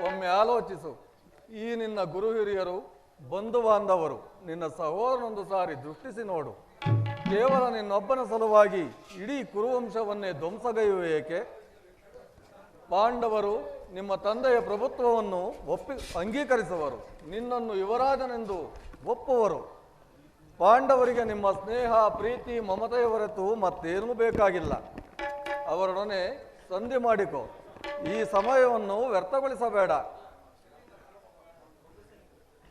ಒಮ್ಮೆ ಆಲೋಚಿಸು. ಈ ನಿನ್ನ ಗುರು ಹಿರಿಯರು, ಬಂಧು ಬಾಂಧವರು, ನಿನ್ನ ಸಹೋದರನೊಂದು ಸಾರಿ ದೃಷ್ಟಿಸಿ ನೋಡು. ಕೇವಲ ನಿನ್ನೊಬ್ಬನ ಸಲುವಾಗಿ ಇಡೀ ಕುರುವಂಶವನ್ನೇ ಧ್ವಂಸಗೈಯುವ ಏಕೆ? ಪಾಂಡವರು ನಿಮ್ಮ ತಂದೆಯ ಪ್ರಭುತ್ವವನ್ನು ಅಂಗೀಕರಿಸುವರು, ನಿನ್ನನ್ನು ಯುವರಾಜನೆಂದು ಒಪ್ಪುವರು. ಪಾಂಡವರಿಗೆ ನಿಮ್ಮ ಸ್ನೇಹ, ಪ್ರೀತಿ, ಮಮತೆಯ ಹೊರತು ಮತ್ತೇನೂ ಬೇಕಾಗಿಲ್ಲ. ಅವರೊಡನೆ ಸಂಧಿ ಮಾಡಿಕೊ. ಈ ಸಮಯವನ್ನು ವ್ಯರ್ಥಗೊಳಿಸಬೇಡ.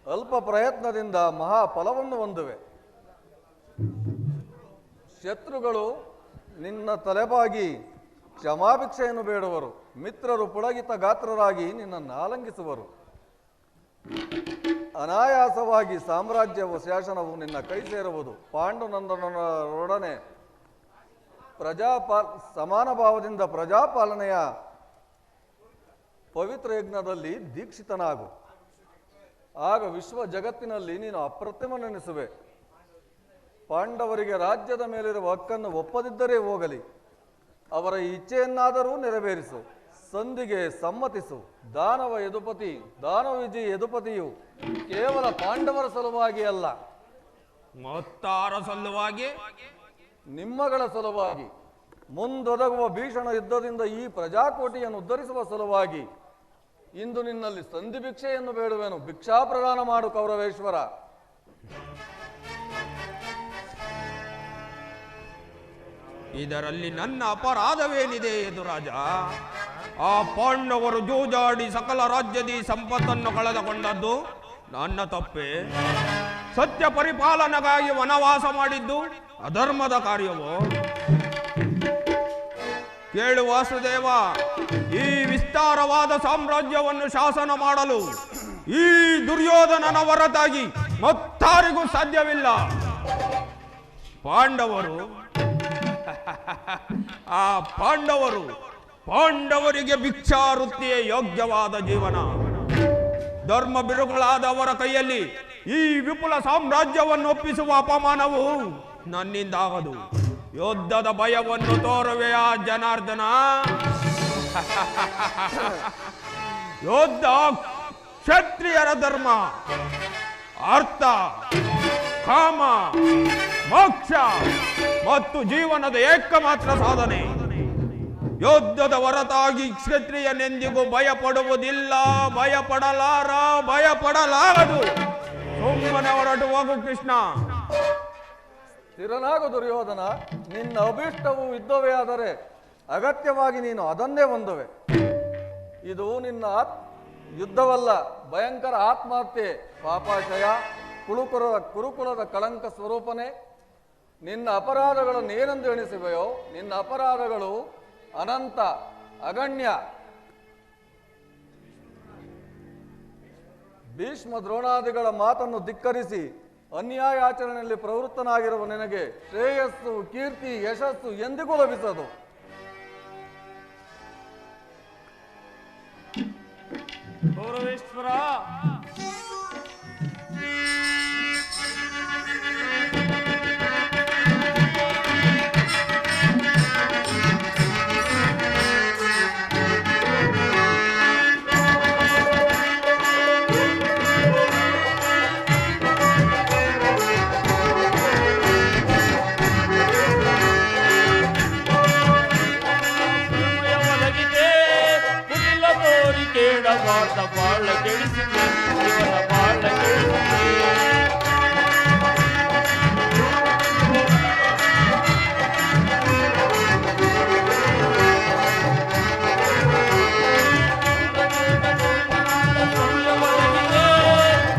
ಅಲ್ಪ ಪ್ರಯತ್ನದಿಂದ ಮಹಾಫಲವನ್ನು ಹೊಂದುವೆ. ಶತ್ರುಗಳು ನಿನ್ನ ತಲೆಬಾಗಿ ಕ್ಷಮಾಭಿಕ್ಷೆಯನ್ನು ಬೇಡುವರು. ಮಿತ್ರರು ಪುಳಗಿತ ಗಾತ್ರರಾಗಿ ನಿನ್ನನ್ನು ಆಲಂಗಿಸುವರು. ಅನಾಯಾಸವಾಗಿ ಸಾಮ್ರಾಜ್ಯವು ಶಾಸನವು ನಿನ್ನ ಕೈ ಸೇರುವುದು. ಪಾಂಡುನಂದನರೊಡನೆ ಸಮಾನ ಭಾವದಿಂದ ಪ್ರಜಾಪಾಲನೆಯ ಪವಿತ್ರ ಯಜ್ಞದಲ್ಲಿ ದೀಕ್ಷಿತನಾಗು. ಆಗ ವಿಶ್ವ ಜಗತ್ತಿನಲ್ಲಿ ನೀನು ಅಪ್ರತಿಮನೆನಿಸುವೆ. ಪಾಂಡವರಿಗೆ ರಾಜ್ಯದ ಮೇಲಿರುವ ಹಕ್ಕನ್ನು ಒಪ್ಪದಿದ್ದರೆ ಹೋಗಲಿ, ಅವರ ಇಚ್ಛೆಯನ್ನಾದರೂ ನೆರವೇರಿಸು. ಸಂಧಿಗೆ ಸಮ್ಮತಿಸು. ದಾನವವಿಜಿ ಯದುಪತಿಯು ಕೇವಲ ಪಾಂಡವರ ಸಲುವಾಗಿ ಅಲ್ಲ, ಮತ್ತಾರ ಸಲುವಾಗಿ? ನಿಮ್ಮಗಳ ಸಲುವಾಗಿ, ಮುಂದೊದಗುವ ಭೀಷಣ ಯುದ್ಧದಿಂದ ಈ ಪ್ರಜಾಕೋಟಿಯನ್ನು ಉದ್ಧರಿಸುವ ಸಲುವಾಗಿ ಇಂದು ನಿನ್ನಲ್ಲಿ ಸಂಧಿ ಭಿಕ್ಷೆಯನ್ನು ಬೇಡುವೆನು. ಭಿಕ್ಷಾ ಪ್ರದಾನ ಮಾಡು ಕೌರವೇಶ್ವರ. ಇದರಲ್ಲಿ ನನ್ನ ಅಪರಾಧವೇನಿದೆ ಯದುರಾಜ? ಆ ಪಾಂಡವರು ಜೂಜಾಡಿ ಸಕಲ ರಾಜ್ಯದಿ ಸಂಪತ್ತನ್ನು ಕಳೆದುಕೊಂಡದ್ದು ನನ್ನ ತಪ್ಪೆ. ಸತ್ಯ ಪರಿಪಾಲನೆಗಾಗಿ ವನವಾಸ ಮಾಡಿದ್ದು ಅಧರ್ಮದ ಕಾರ್ಯವೋ? ಕೇಳು ವಾಸುದೇವ, ಈ ವಿಸ್ತಾರವಾದ ಸಾಮ್ರಾಜ್ಯವನ್ನು ಶಾಸನ ಮಾಡಲು ಈ ದುರ್ಯೋಧನನ ಹೊರತಾಗಿ ಮತ್ತಾರಿಗೂ ಸಾಧ್ಯವಿಲ್ಲ. ಪಾಂಡವರಿಗೆ ಭಿಕ್ಷಾವೃತ್ತಿಯೇ ಯೋಗ್ಯವಾದ ಜೀವನ. ಧರ್ಮ ಬಿರುಗಳಾದ ಅವರ ಕೈಯಲ್ಲಿ ಈ ವಿಪುಲ ಸಾಮ್ರಾಜ್ಯವನ್ನು ಒಪ್ಪಿಸುವ ಅಪಮಾನವು ನನ್ನಿಂದಾಗದು. ಯುದ್ಧದ ಭಯವನ್ನು ತೋರುವೆಯ ಜನಾರ್ದನ? ಯುದ್ಧ ಕ್ಷತ್ರಿಯರ ಧರ್ಮ. ಅರ್ಥ, ಕಾಮ, ಮೋಕ್ಷ ಮತ್ತು ಜೀವನದ ಏಕಮಾತ್ರ ಸಾಧನೆ. ಯುದ್ಧದ ಹೊರತಾಗಿ ಕ್ಷತ್ರಿಯನೆಂದಿಗೂ ಭಯಪಡುವುದಿಲ್ಲ, ಭಯಪಡಲಾರದು. ಸುಮ್ಮನೆ ಹೊರಟು ಹೋಗು ಕೃಷ್ಣ. ಸ್ಥಿರನಾಗು ದುರ್ಯೋಧನ. ನಿನ್ನ ಅಭೀಷ್ಟವು ಯುದ್ಧವೇ ಆದರೆ ಅಗತ್ಯವಾಗಿ ನೀನು ಅದನ್ನೇ ಹೊಂದುವೆ. ಇದು ನಿನ್ನ ಯುದ್ಧವಲ್ಲ, ಭಯಂಕರ ಆತ್ಮಹತ್ಯೆ. ಪಾಪಾಶಯ, ಕುರುಕುಲದ ಕಳಂಕ ಸ್ವರೂಪನೇ, ನಿನ್ನ ಅಪರಾಧಗಳನ್ನು ಏನೆಂದು ಎಣಿಸಿವೆಯೋ? ನಿನ್ನ ಅಪರಾಧಗಳು ಅನಂತ, ಅಗಣ್ಯ. ಭೀಷ್ಮ ದ್ರೋಣಾದಿಗಳ ಮಾತನ್ನು ಧಿಕ್ಕರಿಸಿ ಅನ್ಯಾಯಾಚರಣೆಯಲ್ಲಿ ಪ್ರವೃತ್ತನಾಗಿರುವ ನಿನಗೆ ಶ್ರೇಯಸ್ಸು, ಕೀರ್ತಿ, ಯಶಸ್ಸು ಎಂದಿಗೂ ಲಭಿಸದು. ಗೌರವೇಶ್ವರ, ಬಾಳ ಕೆಡಿಸಿದೆ ಇವನ ಬಾಳ ಕೆಡಿಸಿದೆ.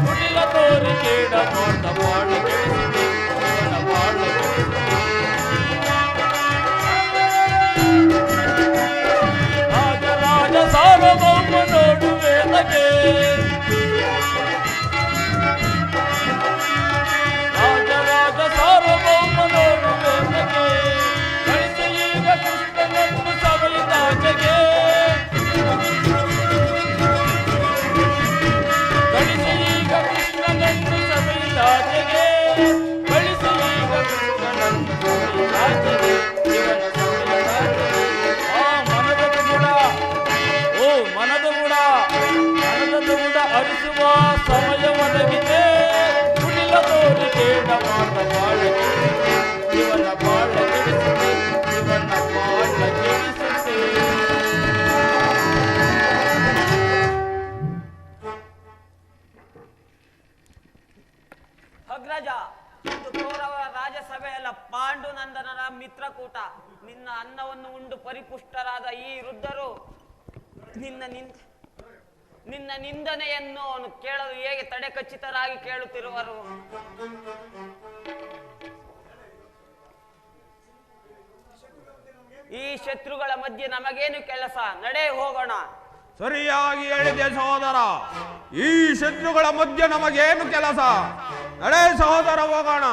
ಕುಟಿಲ ತೋರಿ ಕೇಡ ಬಾಳ ಬಾಳ ಕೆಡಿಸಿದೆ ಇವನ ಬಾಳ ಕೆಡಿಸಿದೆ. ರಾಜ ಸಾರ್ವಭೌಮ ನೋಡುವೆ ರಾಜ ಸಾರ್ವಭೌಮ ನೋಡುವೆ ಕಳಿಸಿ ಈಗ ಕೃಷ್ಣನನ್ನು ಸಭೆಯಿಂದಾಚೆಗೆ. ಕಳಿಸಿ ಈಗ ಕೃಷ್ಣನನ್ನು ಸಭೆಯಿಂದಾಚೆಗೆ. ಕಳಿಸಿ ಈಗ ಕೃಷ್ಣನನ್ನು ಸಭೆಯಿಂದಾಚೆಗೆ. ಇವನ ಸಭೆಯಿಂದಾಚೆಗೆ. ಮನದ ಗುಡ ಅರಿಸುವ ಸಮಯ ಒದಗಿದೆ. ಕುಟಿಲ ತೋರಿ ಕೇಡ ಮಾತ ಬಾಳ ಕೆಡಿಸಿದೆ ಇವನ ಬಾಳ ಕೆಡಿಸಿದೆ ಇವನ ಬಾಳ ಕೆಡಿಸಿದೆ. ಅಗ್ರಜ, ಇದು ಕೌರವರ ರಾಜಸಭೆಯಲ್ಲ, ಪಾಂಡುನಂದನರ ಮಿತ್ರಕೂಟ. ನಿನ್ನ ಅನ್ನವನ್ನು ಉಂಡು ಪರಿಪುಷ್ಟರಾದ ಈ ವೃದ್ಧರು ನಿನ್ನ ನಿಂದನೆಯನ್ನು ಕೇಳಲು ಹೇಗೆ ತಡೆ ಖಚಿತರಾಗಿ ಕೇಳುತ್ತಿರುವರು? ಈ ಶತ್ರುಗಳ ಮಧ್ಯೆ ನಮಗೇನು ಕೆಲಸ? ನಡೆ ಹೋಗೋಣ. ಸರಿಯಾಗಿ ಹೇಳಿದೆ ಸಹೋದರ. ಈ ಶತ್ರುಗಳ ಮಧ್ಯೆ ನಮಗೇನು ಕೆಲಸ? ನಡೆ ಸಹೋದರ, ಹೋಗೋಣ.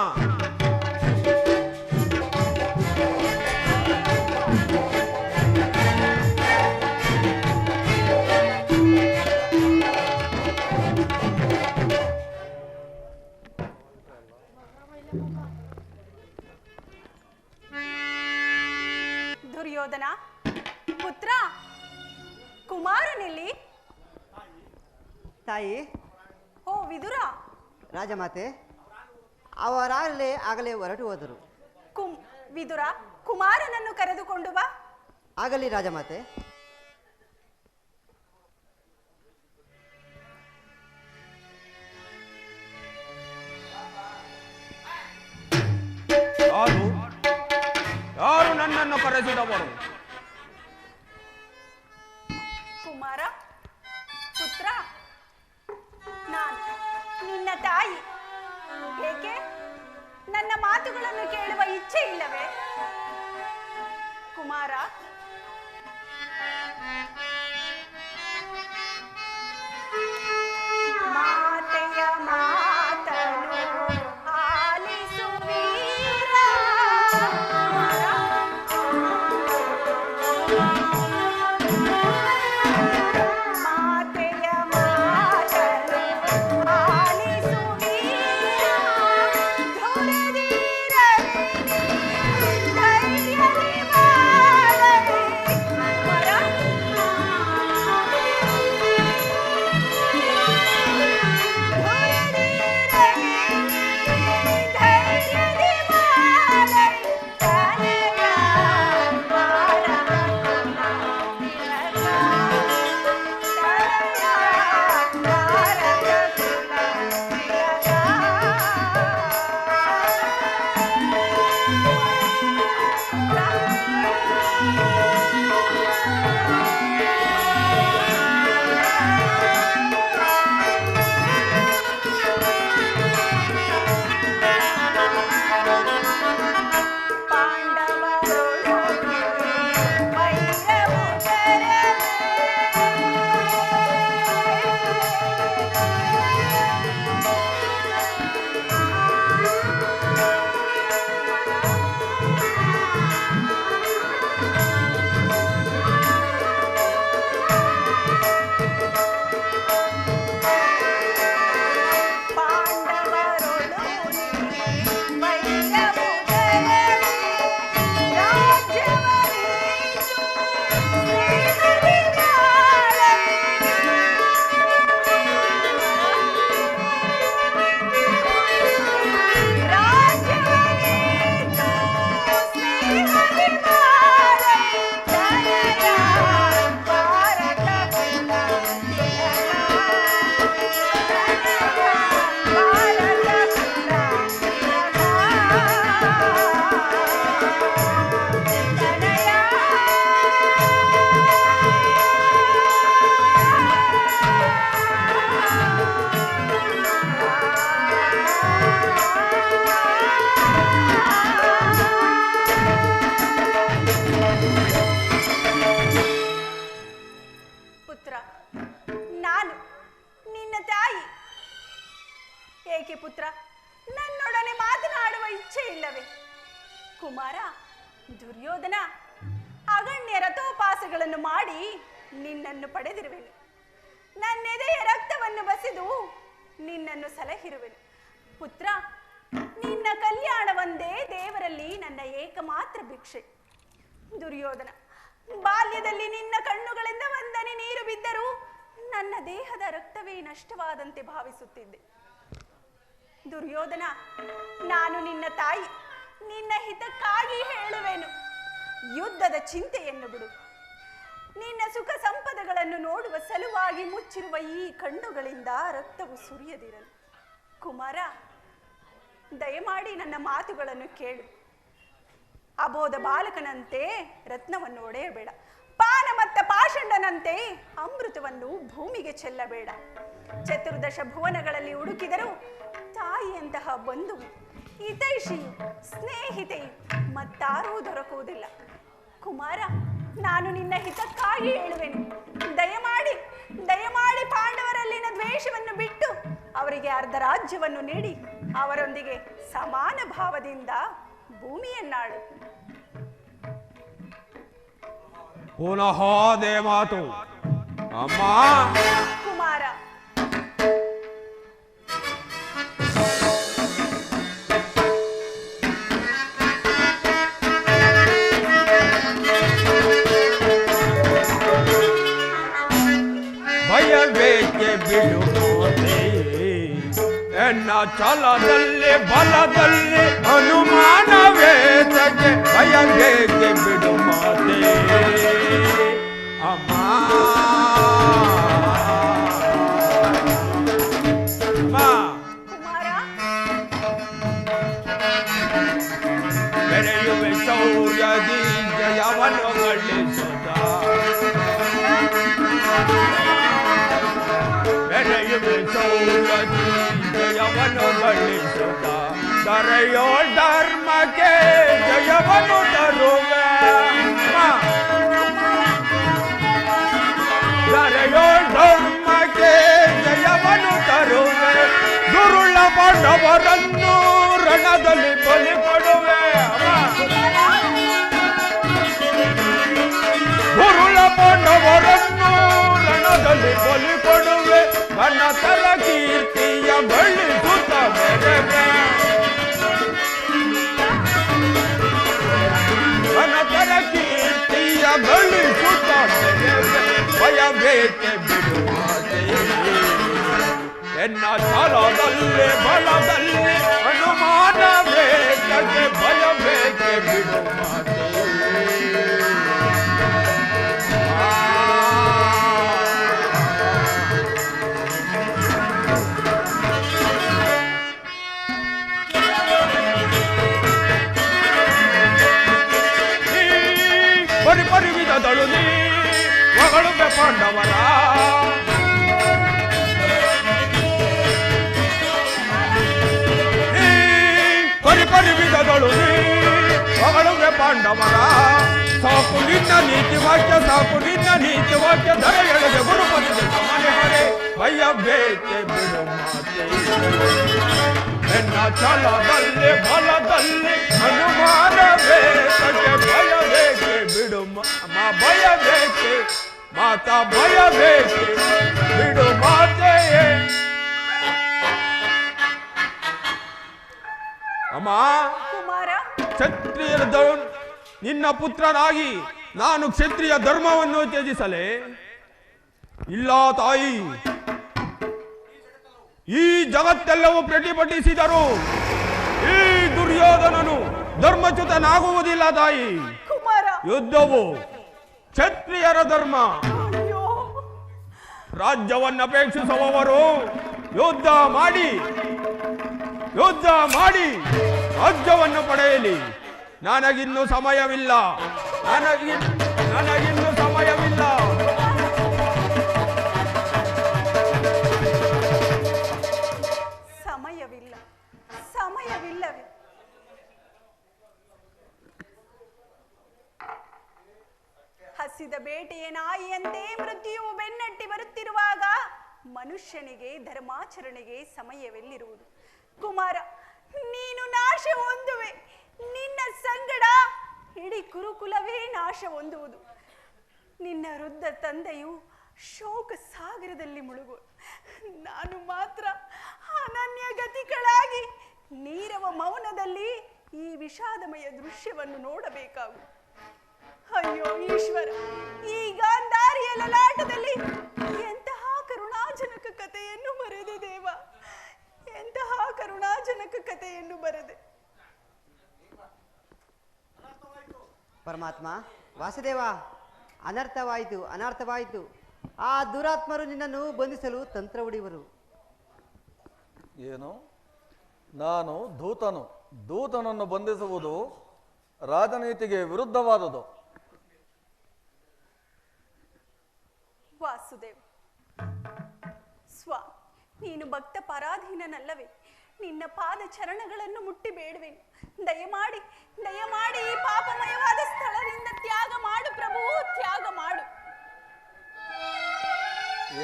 ದುರ್ಯೋಧನ ಪುತ್ರ, ಕುಮಾರನಿಲ್ಲಿ? ತಾಯಿ. ಓ ವಿದುರ. ರಾಜಮಾತೆ, ಆಗಲೇ ಹೊರಟು ಹೋದರು. ವಿದುರ, ಕುಮಾರನನ್ನು ಕರೆದುಕೊಂಡು ಬಾ. ಆಗಲಿ ರಾಜಮಾತೆ. ಯಾರು ನನ್ನನ್ನು ಕರೆಸಿದವರು? ಕುಮಾರ ಪುತ್ರ, ನಾನು ನಿನ್ನ ತಾಯಿ. ಏಕೆ ನನ್ನ ಮಾತುಗಳನ್ನು ಕೇಳುವ ಇಚ್ಛೆ ಇಲ್ಲವೇ? ಕುಮಾರ, ಮಾತೆಯ ಮಾತನು ಆಲಿಸುವೀರ. ಮಾತೆಯ ಮಾತನು ಆಲಿಸುವೀರ. ಧುರದಿರಲಿ ಧೈರ್ಯದಿ ಮಾಡಲಿ. ನಾನು ನಿನ್ನ ತಾಯಿ. ಏಕೆ ಪುತ್ರ, ನನ್ನೊಡನೆ ಮಾತನಾಡುವ ಇಚ್ಛೆ ಇಲ್ಲವೇ? ಕುಮಾರ, ದುರ್ಯೋಧನ ಅಗಣ್ಯ ರಥೋಪಾಸಗಳನ್ನು ಮಾಡಿ ನಿನ್ನನ್ನು ಪಡೆದಿರುವೆನು. ನನ್ನೆದೆಯ ರಕ್ತವನ್ನು ಬಸಿದು ನಿನ್ನನ್ನು ಸಲಹಿರುವೆನು. ಪುತ್ರ, ನಿನ್ನ ಕಲ್ಯಾಣವೊಂದೇ ದೇವರಲ್ಲಿ ನನ್ನ ಏಕಮಾತ್ರ ಭಿಕ್ಷೆ. ದುರ್ಯೋಧನ, ಬಾಲ್ಯದಲ್ಲಿ ನಿನ್ನ ಕಣ್ಣುಗಳಿಂದ ಒಂದನೆ ನೀರು ಬಿದ್ದರೂ ನನ್ನ ದೇಹದ ರಕ್ತವೇ ನಷ್ಟವಾದಂತೆ ಭಾವಿಸುತ್ತಿದ್ದೆ. ದುರ್ಯೋಧನ, ನಾನು ನಿನ್ನ ತಾಯಿ, ನಿನ್ನ ಹಿತಕ್ಕಾಗಿ ಹೇಳುವೆನು, ಯುದ್ಧದ ಚಿಂತೆಯನ್ನು ಬಿಡು. ನಿನ್ನ ಸುಖ ಸಂಪದಗಳನ್ನು ನೋಡುವ ಸಲುವಾಗಿ ಮುಚ್ಚಿರುವ ಈ ಕಣ್ಣುಗಳಿಂದ ರಕ್ತವು ಸುರಿಯದಿರಲು. ಕುಮಾರ, ದಯಮಾಡಿ ನನ್ನ ಮಾತುಗಳನ್ನು ಕೇಳು. ಅಬೋಧ ಬಾಲಕನಂತೆ ರತ್ನವನ್ನು ಒಡೆಯಬೇಡ. ಪಾನಮತ್ತ ಪಾಷಂಡನಂತೆ ಅಮೃತವನ್ನು ಭೂಮಿಗೆ ಚೆಲ್ಲಬೇಡ. ಚತುರ್ದಶ ಭುವನಗಳಲ್ಲಿ ಹುಡುಕಿದರೂ ತಾಯಿಯಂತಹ ಬಂಧುವು, ಹಿತೈಷಿಯು, ಸ್ನೇಹಿತೆಯು ಮತ್ತಾರೂ ದೊರಕುವುದಿಲ್ಲ. ಕುಮಾರ, ನಾನು ನಿನ್ನ ಹಿತಕ್ಕಾಗಿ ಹೇಳುವೆನು, ದಯಮಾಡಿ ಪಾಂಡವರಲ್ಲಿನ ದ್ವೇಷವನ್ನು ಬಿಟ್ಟು ಅವರಿಗೆ ಅರ್ಧ ರಾಜ್ಯವನ್ನು ನೀಡಿ ಅವರೊಂದಿಗೆ ಸಮಾನ ಭಾವದಿಂದ ಭೂಮಿಯನ್ನಾಳು. ಪುನಃ ಅದೇ ಮಾತು ಅಮ್ಮ. ಕುಮಾರ, ಭಯವೇಕೆ ಬಿಡು ಮಾತೆ, ಎನ್ನ ಛಲದಲ್ಲಿ ಬಲದಲ್ಲಿ ಅನುಮಾನವೇತಕ್ಕೆ. ಭಯವೇಕೆ ಬಿಡು ಮಾತೆ ಅಮ್ಮ. ಕುಮಾರ, ಬೆರೆಯುವೆ ಶೌರ್ಯದಿ ಜಯವನ್ನು ಗಳಿಸುತ್ತ. ಬೆರೆಯುವೆ ಶೌರ್ಯದಿ ಜಯವನ್ನು ಗಳಿಸುತ್ತ. ದರೆಯೋ ಧರ್ಮಕ್ಕೆ ಜಯವನ್ನು ತರುವೆ. ದರೆಯೋ ಧರ್ಮಕ್ಕೆ ಜಯವನ್ನು ತರುವೆ. ದುರುಳ ಪಾಂಡವರನ್ನು ರಣದಲ್ಲಿ ಬಲಿ ಕೊಡುವೆ. ದುರುಳ ಪಾಂಡವರನ್ನು ರಣದಲ್ಲಿ ಬಲಿ ಕೊಡುವೆ. ಘನತರ ಕೀರ್ತಿಯ ಗಳಿಸುತ್ತ ಮೆರೆವೆ. ಘನತರ ಕೀರ್ತಿಯ ಗಳಿಸುತ್ತ ಮೆರೆವೆ. ಭಯವೇಕೆ ಬಿಡು ಮಾತೆ, ಎನ್ನ ಛಲದಲ್ಲಿ ಬಲದಲ್ಲಿ ಅನುಮಾನವೇತಕ್ಕೆ. ಭಯವೇಕೆ ಬಿಡು ಮಾತೆ. ಪರಿವಿಧದಳು ನೀ ಹೊಗಳುವೆ ಪಾಂಡವರ. ಪರಿವಿಧದಳು ನೀ ಹೊಗಳುವೆ ಪಾಂಡವರ. ಸಾಕು ನಿನ್ನ ನೀತಿ ವಾಕ್ಯ, ಸಾಕು ನಿನ್ನ ನೀತಿ ವಾಕ್ಯ. ದರ ಎಳೆದ ಗುರುಪತಿಗೆ ಸಮನೆ ಹೊರೆ. ಭಯವೇಕೆ ಬಿಡು ಮಾತೆ, ಎನ್ನ ಛಲದಲ್ಲಿ ಬಲದಲ್ಲಿ ಅನುಮಾನವೇತಕ್ಕೆ. ಭಯವೇಕೆ ಬಿಡು ಅಮ್ಮ. ಭಯವೇಕೆ ಮಾತಾ, ಭಯವೇಕೆ ಬಿಡು ಮಾತೆಯೇ ಅಮ್ಮ. ಕುಮಾರ, ಕ್ಷತ್ರಿಯರ ನಿನ್ನ ಪುತ್ರನಾಗಿ ನಾನು ಕ್ಷತ್ರಿಯ ಧರ್ಮವನ್ನು ತ್ಯಜಿಸಲೇ? ಇಲ್ಲ ತಾಯಿ, ಈ ಜಗತ್ತೆಲ್ಲವೂ ಪ್ರತಿಭಟಿಸಿದರು ಈ ದುರ್ಯೋಧನನು ಧರ್ಮಚ್ಯುತನಾಗುವುದಿಲ್ಲ ತಾಯಿ. ಕುಮಾರ, ಯುದ್ಧವು ಕ್ಷತ್ರಿಯರ ಧರ್ಮ. ಅಯ್ಯೋ, ರಾಜ್ಯವನ್ನಪೇಕ್ಷಿಸುವವರು ಯುದ್ಧ ಮಾಡಿ ರಾಜ್ಯವನ್ನು ಪಡೆಯಲಿ. ನನಗಿನ್ನು ಸಮಯವಿಲ್ಲ, ನನಗಿನ್ನು ಸಮಯವಿಲ್ಲ. ಸಮಯವಿಲ್ಲವೇ? ಹಸಿದ ಬೇಟೆಯ ನಾಯಿಯಂತೆ ಮೃತ್ಯುವು ಬೆನ್ನಟ್ಟಿ ಬರುತ್ತಿರುವಾಗ ಮನುಷ್ಯನಿಗೆ ಧರ್ಮಾಚರಣೆಗೆ ಸಮಯವೆಲ್ಲಿರುವುದು? ಕುಮಾರ, ನೀನು ನಾಶ ಹೊಂದುವೆ. ನಿನ್ನ ಸಂಗಡ ಇಡೀ ಕುರುಕುಲವೇ ನಾಶ ಹೊಂದುವುದು. ನಿನ್ನ ವೃದ್ಧ ತಂದೆಯು ಶೋಕ ಸಾಗರದಲ್ಲಿ ಮುಳುಗು. ನಾನು ಮಾತ್ರ ಅನನ್ಯ ಗತಿಗಳಾಗಿ ನೀರವ ಮೌನದಲ್ಲಿ ಈ ವಿಷಾದಮಯ ದೃಶ್ಯವನ್ನು ನೋಡಬೇಕಾಗು. ಅಯ್ಯೋ ಈಶ್ವರ, ಈ ಗಾಂಧಾರಿಯ ಲಲಾಟದಲ್ಲಿ ಎಂತಹ ಕರುಣಾಜನಕ ಕಥೆಯನ್ನು ಬರೆದೆ ದೇವ, ಎಂತಹ ಕರುಣಾಜನಕ ಕಥೆಯನ್ನು ಬರೆದೆ. ಪರಮಾತ್ಮ, ವಾಸುದೇವ, ಅನರ್ಥವಾಯಿತು, ಅನರ್ಥವಾಯಿತು. ಆ ದುರಾತ್ಮರು ನಿನ್ನನ್ನು ಬಂಧಿಸಲು ತಂತ್ರ ಹೊಡೆಯುವರು. ಏನು? ನಾನು ದೂತನನ್ನು ಬಂಧಿಸುವುದು ರಾಜನೀತಿಗೆ ವಿರುದ್ಧವಾದುದು. ವಾಸುದೇವ ಸ್ವಾಮಿ, ನೀನು ಭಕ್ತ ಪರಾಧೀನನಲ್ಲವೇ? ನಿನ್ನ ಪಾದ ಚರಣಗಳನ್ನು ಮುಟ್ಟಿ ಬೇಡುವೆನು. ದಯಮಾಡಿ ದಯಮಾಡಿ ಈ ಪಾಪಮಯವಾದ ಸ್ಥಳದಿಂದ ತ್ಯಾಗ ಮಾಡು ಪ್ರಭು, ತ್ಯಾಗ ಮಾಡು.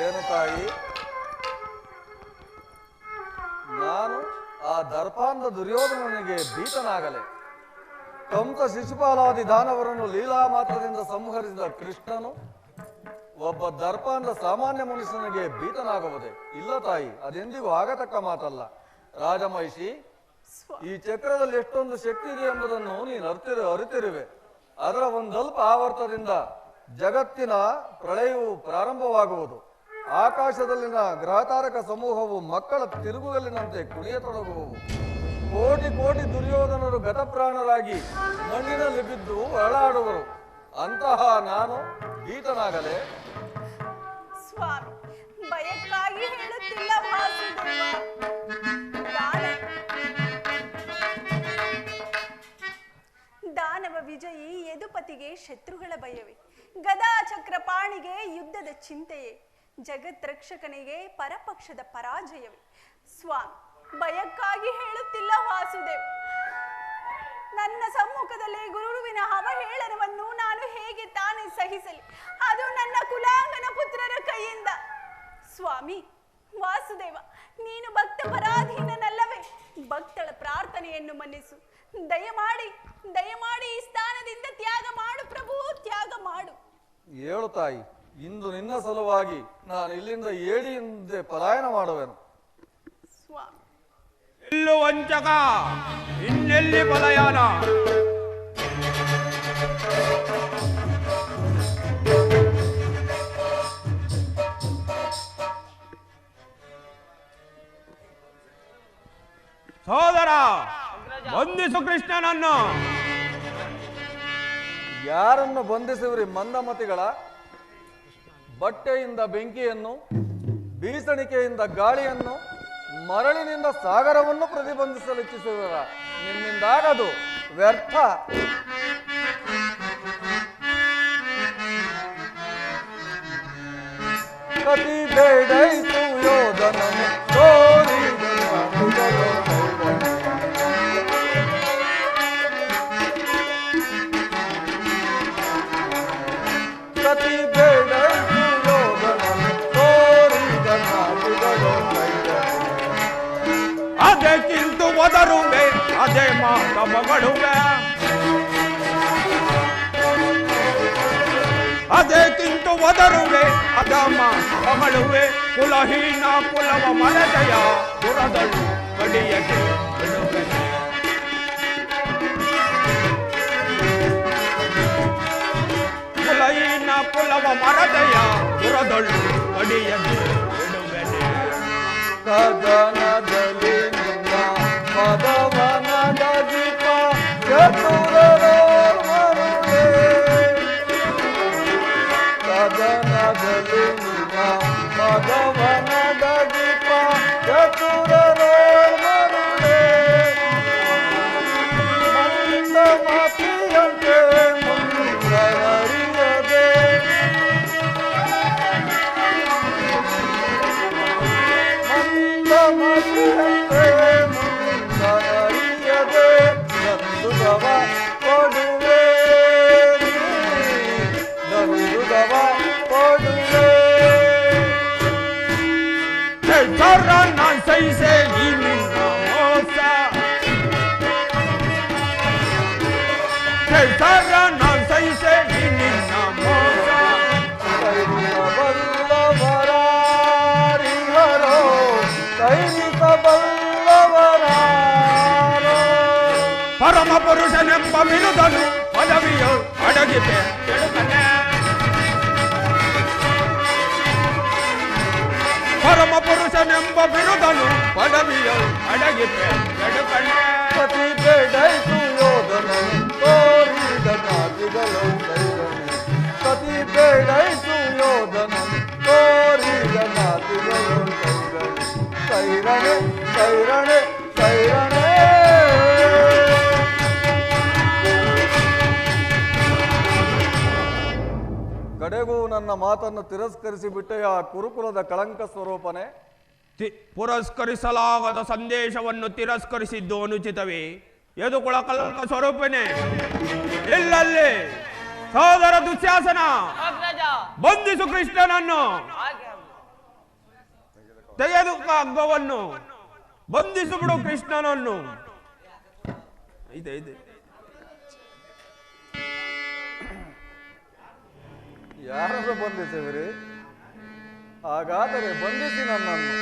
ಏನು ತಾಯಿ, ನಾನು ಆ ದರ್ಪಾಂಧ ದುರ್ಯೋಧನನಿಗೆ ಭೀತನಾಗಲೆ? ಕಂಸ ಶಿಶುಪಾಲಾದಿ ದಾನವರನ್ನು ಲೀಲಾ ಮಾತ್ರದಿಂದ ಸಂಹರಿಸಿದ ಕೃಷ್ಣನು ಒಬ್ಬ ದರ್ಪಾಂಧ ಸಾಮಾನ್ಯ ಮನುಷ್ಯನಿಗೆ ಭೀತನಾಗುವುದೇ? ಇಲ್ಲ ತಾಯಿ, ಅದೆಂದಿಗೂ ಆಗತಕ್ಕ ಮಾತಲ್ಲ. ರಾಜಮಹಿಷಿ, ಈ ಚಕ್ರದಲ್ಲಿ ಎಷ್ಟೊಂದು ಶಕ್ತಿ ಇದೆ ಎಂಬುದನ್ನು ನೀನು ಅರಿತಿರುವೆ. ಅದರ ಒಂದಲ್ಪ ಆವರ್ತದಿಂದ ಜಗತ್ತಿನ ಪ್ರಳಯವು ಪ್ರಾರಂಭವಾಗುವುದು. ಆಕಾಶದಲ್ಲಿನ ಗ್ರಹತಾರಕ ಸಮೂಹವು ಮಕ್ಕಳ ತಿರುಗುಗಲಿನಂತೆ ಕುಣಿಯತೊಡಗುವವು. ಕೋಟಿ ಕೋಟಿ ದುರ್ಯೋಧನರು ಗತಪ್ರಾಣರಾಗಿ ಮಣ್ಣಿನಲ್ಲಿ ಬಿದ್ದು ಅರಳಾಡುವರು. ಅಂತಹ ನಾನು ಭೀತನಾಗಲೇ? ಸ್ವಾಮಿ, ಭಯಕ್ಕಾಗಿ ಹೇಳುತ್ತಿಲ್ಲ ವಾಸುದೇವ. ದಾನವ ವಿಜಯಿ ಯದುಪತಿಗೆ ಶತ್ರುಗಳ ಭಯವೇ? ಗದಾ ಚಕ್ರಪಾಣಿಗೆ ಯುದ್ಧದ ಚಿಂತೆಯೇ? ಜಗತ್ ರಕ್ಷಕನಿಗೆ ಪರಪಕ್ಷದ ಪರಾಜಯವೇ? ಸ್ವಾಮಿ, ಭಯಕ್ಕಾಗಿ ಹೇಳುತ್ತಿಲ್ಲ ವಾಸುದೇವ್. ನನ್ನ ಸಮ್ಮುಖದಲ್ಲಿ ಗುರುವಿನ ಅವಹೇಳನವನ್ನು ನಾನು ಹೇಗೆ ತಾನೇ ಸಹಿಸಲಿ? ಅದು ನನ್ನ ಕುಲಾಂಗನ ಪುತ್ರರ ಕೈಯಿಂದ. ಸ್ವಾಮಿ ವಾಸುದೇವ, ನೀನು ಭಕ್ತ ಪರಾಧೀನನಲ್ಲವೇ? ಭಕ್ತಳ ಪ್ರಾರ್ಥನೆಯನ್ನು ಮನ್ನಿಸು. ದಯಮಾಡಿ ದಯಮಾಡಿ ಈ ಸ್ಥಾನದಿಂದ ತ್ಯಾಗ ಮಾಡು ಪ್ರಭು, ತ್ಯಾಗ ಮಾಡು. ಹೇಳು ತಾಯಿ, ಇಂದು ನಿನ್ನ ಸಲುವಾಗಿ ನಾನು ಇಲ್ಲಿಂದ ಏಡಿಯಿಂದ ಪಲಾಯನ ಮಾಡುವೆನು. ಸ್ವಾಮಿ, ಇಲ್ಲು ವಂಚಕ, ಇನ್ನೆಲ್ಲಿ ಪಲಾಯನ? ಸೋದರ, ಬಂಧಿಸು ಕೃಷ್ಣನನ್ನು. ಯಾರನ್ನು ಬಂಧಿಸುವರಿ ಮಂದಮತಿಗಳ? ಬಟ್ಟೆಯಿಂದ ಬೆಂಕಿಯನ್ನು, ಬೀಸಣಿಕೆಯಿಂದ ಗಾಳಿಯನ್ನು, ಮರಳಿನಿಂದ ಸಾಗರವನ್ನು ಪ್ರತಿಬಂಧಿಸಲು ಇಚ್ಛಿಸುವರ? ನಿಮ್ಮಿಂದಾಗದು ವ್ಯರ್ಥ. ಕತಿ ಬೇಡೈತು ಯೋಧನನು ಕತಿ ಬೇಡೈತು ಯೋಧನನು ಅದಕ್ಕಿಂತ ಒದರುವೆ, ಅದೇ ಮಾತ ಮಗಳುವೆ. ಅದಕ್ಕಿಂತ ಒದರುವೆ, ಅದ ಮಾತ ಮಗಳುವೆ. ಕುಲಹೀನ ಕುಲವ ಮರದಯ ಪುರದಳು ಕಡಿಯದೆ ಬಿಡುವೆ. ಕುಲಹೀನ ಕುಲವ ಮರದಯ ಪುರದಳು ಕಡಿಯದೆ ಬಿಡುವೆನೆ. ಕದನದಲ್ಲಿ ನಿನ್ನ ಪದವನದ ದೀಪ ಚತುರರೋ ಮರುಳೇ. ಕದನದಲ್ಲಿ ನಿನ್ನ ಪದವನದ ದೀಪ ಚತುರರೋ ಮರುಳೇ. ಮಂದ ಮಾತಿಯಂತೆ ಮುಂದರಿಯದೆ ಮುಂದರಿಯದೆ ನಂದುಗವ ಕೊಡುವೆ, ನಂದುಗವ ಕೊಡುವೆ. ಕೇಸರನ್ನ ಸಹಿಸೆ ಈ ನಿನ್ನ ಮೋಸ ಕೇಸರನ್ನ ಸಹಿಸೆ ಈ ನಿನ್ನ ಮೋಸ ಬಲ್ಲವರಾರಿಹರೋ ಕೈನಿಸಬಲ್ಲವರಾರೋ ಪರಮ ಪುರುಷನೆಂಬ ಬಿರುದನು ಪದವಿಯು ಅಡಗಿದೆ ಕೆಡುಕನೆ ಪರಮ ಪುರುಷನೆಂಬ ಬಿರುದನು ಪದವಿಯು ಅಡಗಿದೆ ಕೆಡುಕನೆ ಪತಿ ಬೇಡೈಸು ಯೋಧನ ತೋರಿದ ನಾದಿಗಳು ಕೈರಣೆ ಪತಿ ಬೇಡೈಸು ಯೋಧನ ತೋರಿದ ನಾದಿಗಳು ಕೈರಣೆ ಕೈರಣೆ ಕೈರಣೆ ಕಡೆಗೂ ನನ್ನ ಮಾತನ್ನು ತಿರಸ್ಕರಿಸಿ ಬಿಟ್ಟೆಯ ಕುರುಕುಲದ ಕಳಂಕ ಸ್ವರೂಪನೇ ಪುರಸ್ಕರಿಸಲಾಗದ ಸಂದೇಶವನ್ನು ತಿರಸ್ಕರಿಸಿದ್ದು ಅನುಚಿತವೇ ಎದುಕುಳ ಕಳಂಕ ಸ್ವರೂಪನೇ ಎಲ್ಲಲ್ಲಿ ಸೋದರ ದುಶ್ಯಾಸನ ಅಗ್ರಜ ಬಂಧಿಸು ಕೃಷ್ಣನನ್ನು ಹಾಗೆ ತೆಗೆದು ಹಗ್ಗವನ್ನು ಬಂಧಿಸು ಬಿಡು ಕೃಷ್ಣನನ್ನು ಇದೆ ಇದೆ ಯಾರನ್ನು ಬಂಧಿಸುವಿರಿ ಹಾಗಾದರೆ ಬಂಧಿಸಿ ನನ್ನನ್ನು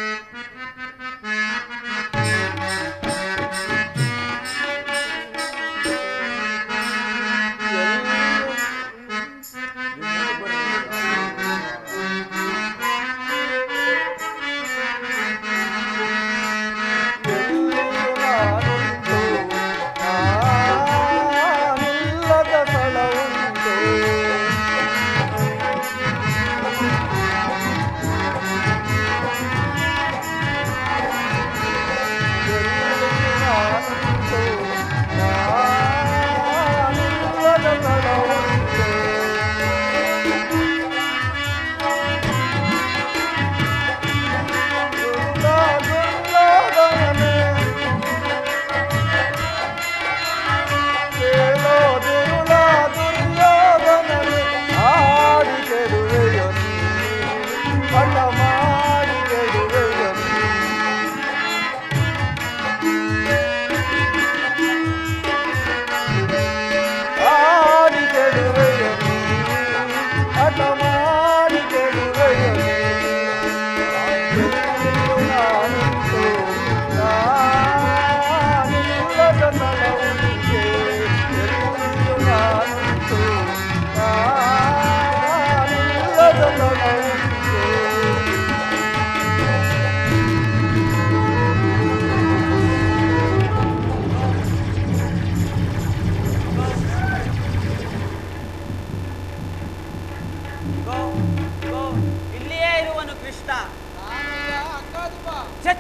ಇಲ್ಲಿಯೇ ಇರುವನು ಕೃಷ್ಣ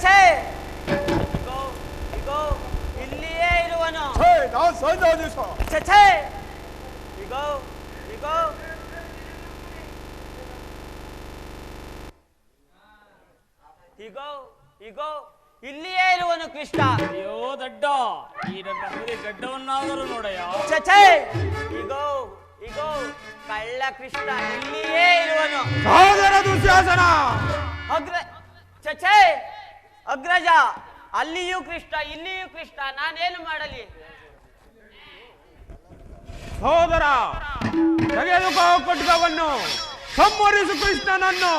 ಛೇ ಇಗೋ ಇಲ್ಲಿಯೇ ಇರುವನು ನಾನು ಸಹಜಾದೇಶ ಛೇ ಇಗೋ ಇಗೋ ಇಗೋ ಇಗೋ ಇಲ್ಲಿಯೇ ಇರುವನು ಕೃಷ್ಣ ಅಯ್ಯೋ ದಡ್ಡ ಈ ನನ್ನ ಬರೀ ಗಡ್ಡವನ್ನಾದರೂ ನೋಡಯ್ಯ ಛೇ ಇಗೋ ಇಗೋ ಕಳ್ಳ ಕೃಷ್ಣ ಇಲ್ಲಿಯೇ ಇರುವನು ಸೋದರ ದುಶ್ಯಾಸನ ಛೇ ಅಗ್ರಜ ಅಲ್ಲಿಯೂ ಕೃಷ್ಣ ಇಲ್ಲಿಯೂ ಕೃಷ್ಣ ನಾನೇನು ಮಾಡಲಿ ಸೋದರ ತೆಗೆದುಕೋ ಖಡ್ಗವನ್ನು ಸಂಹರಿಸು ಕೃಷ್ಣನನ್ನು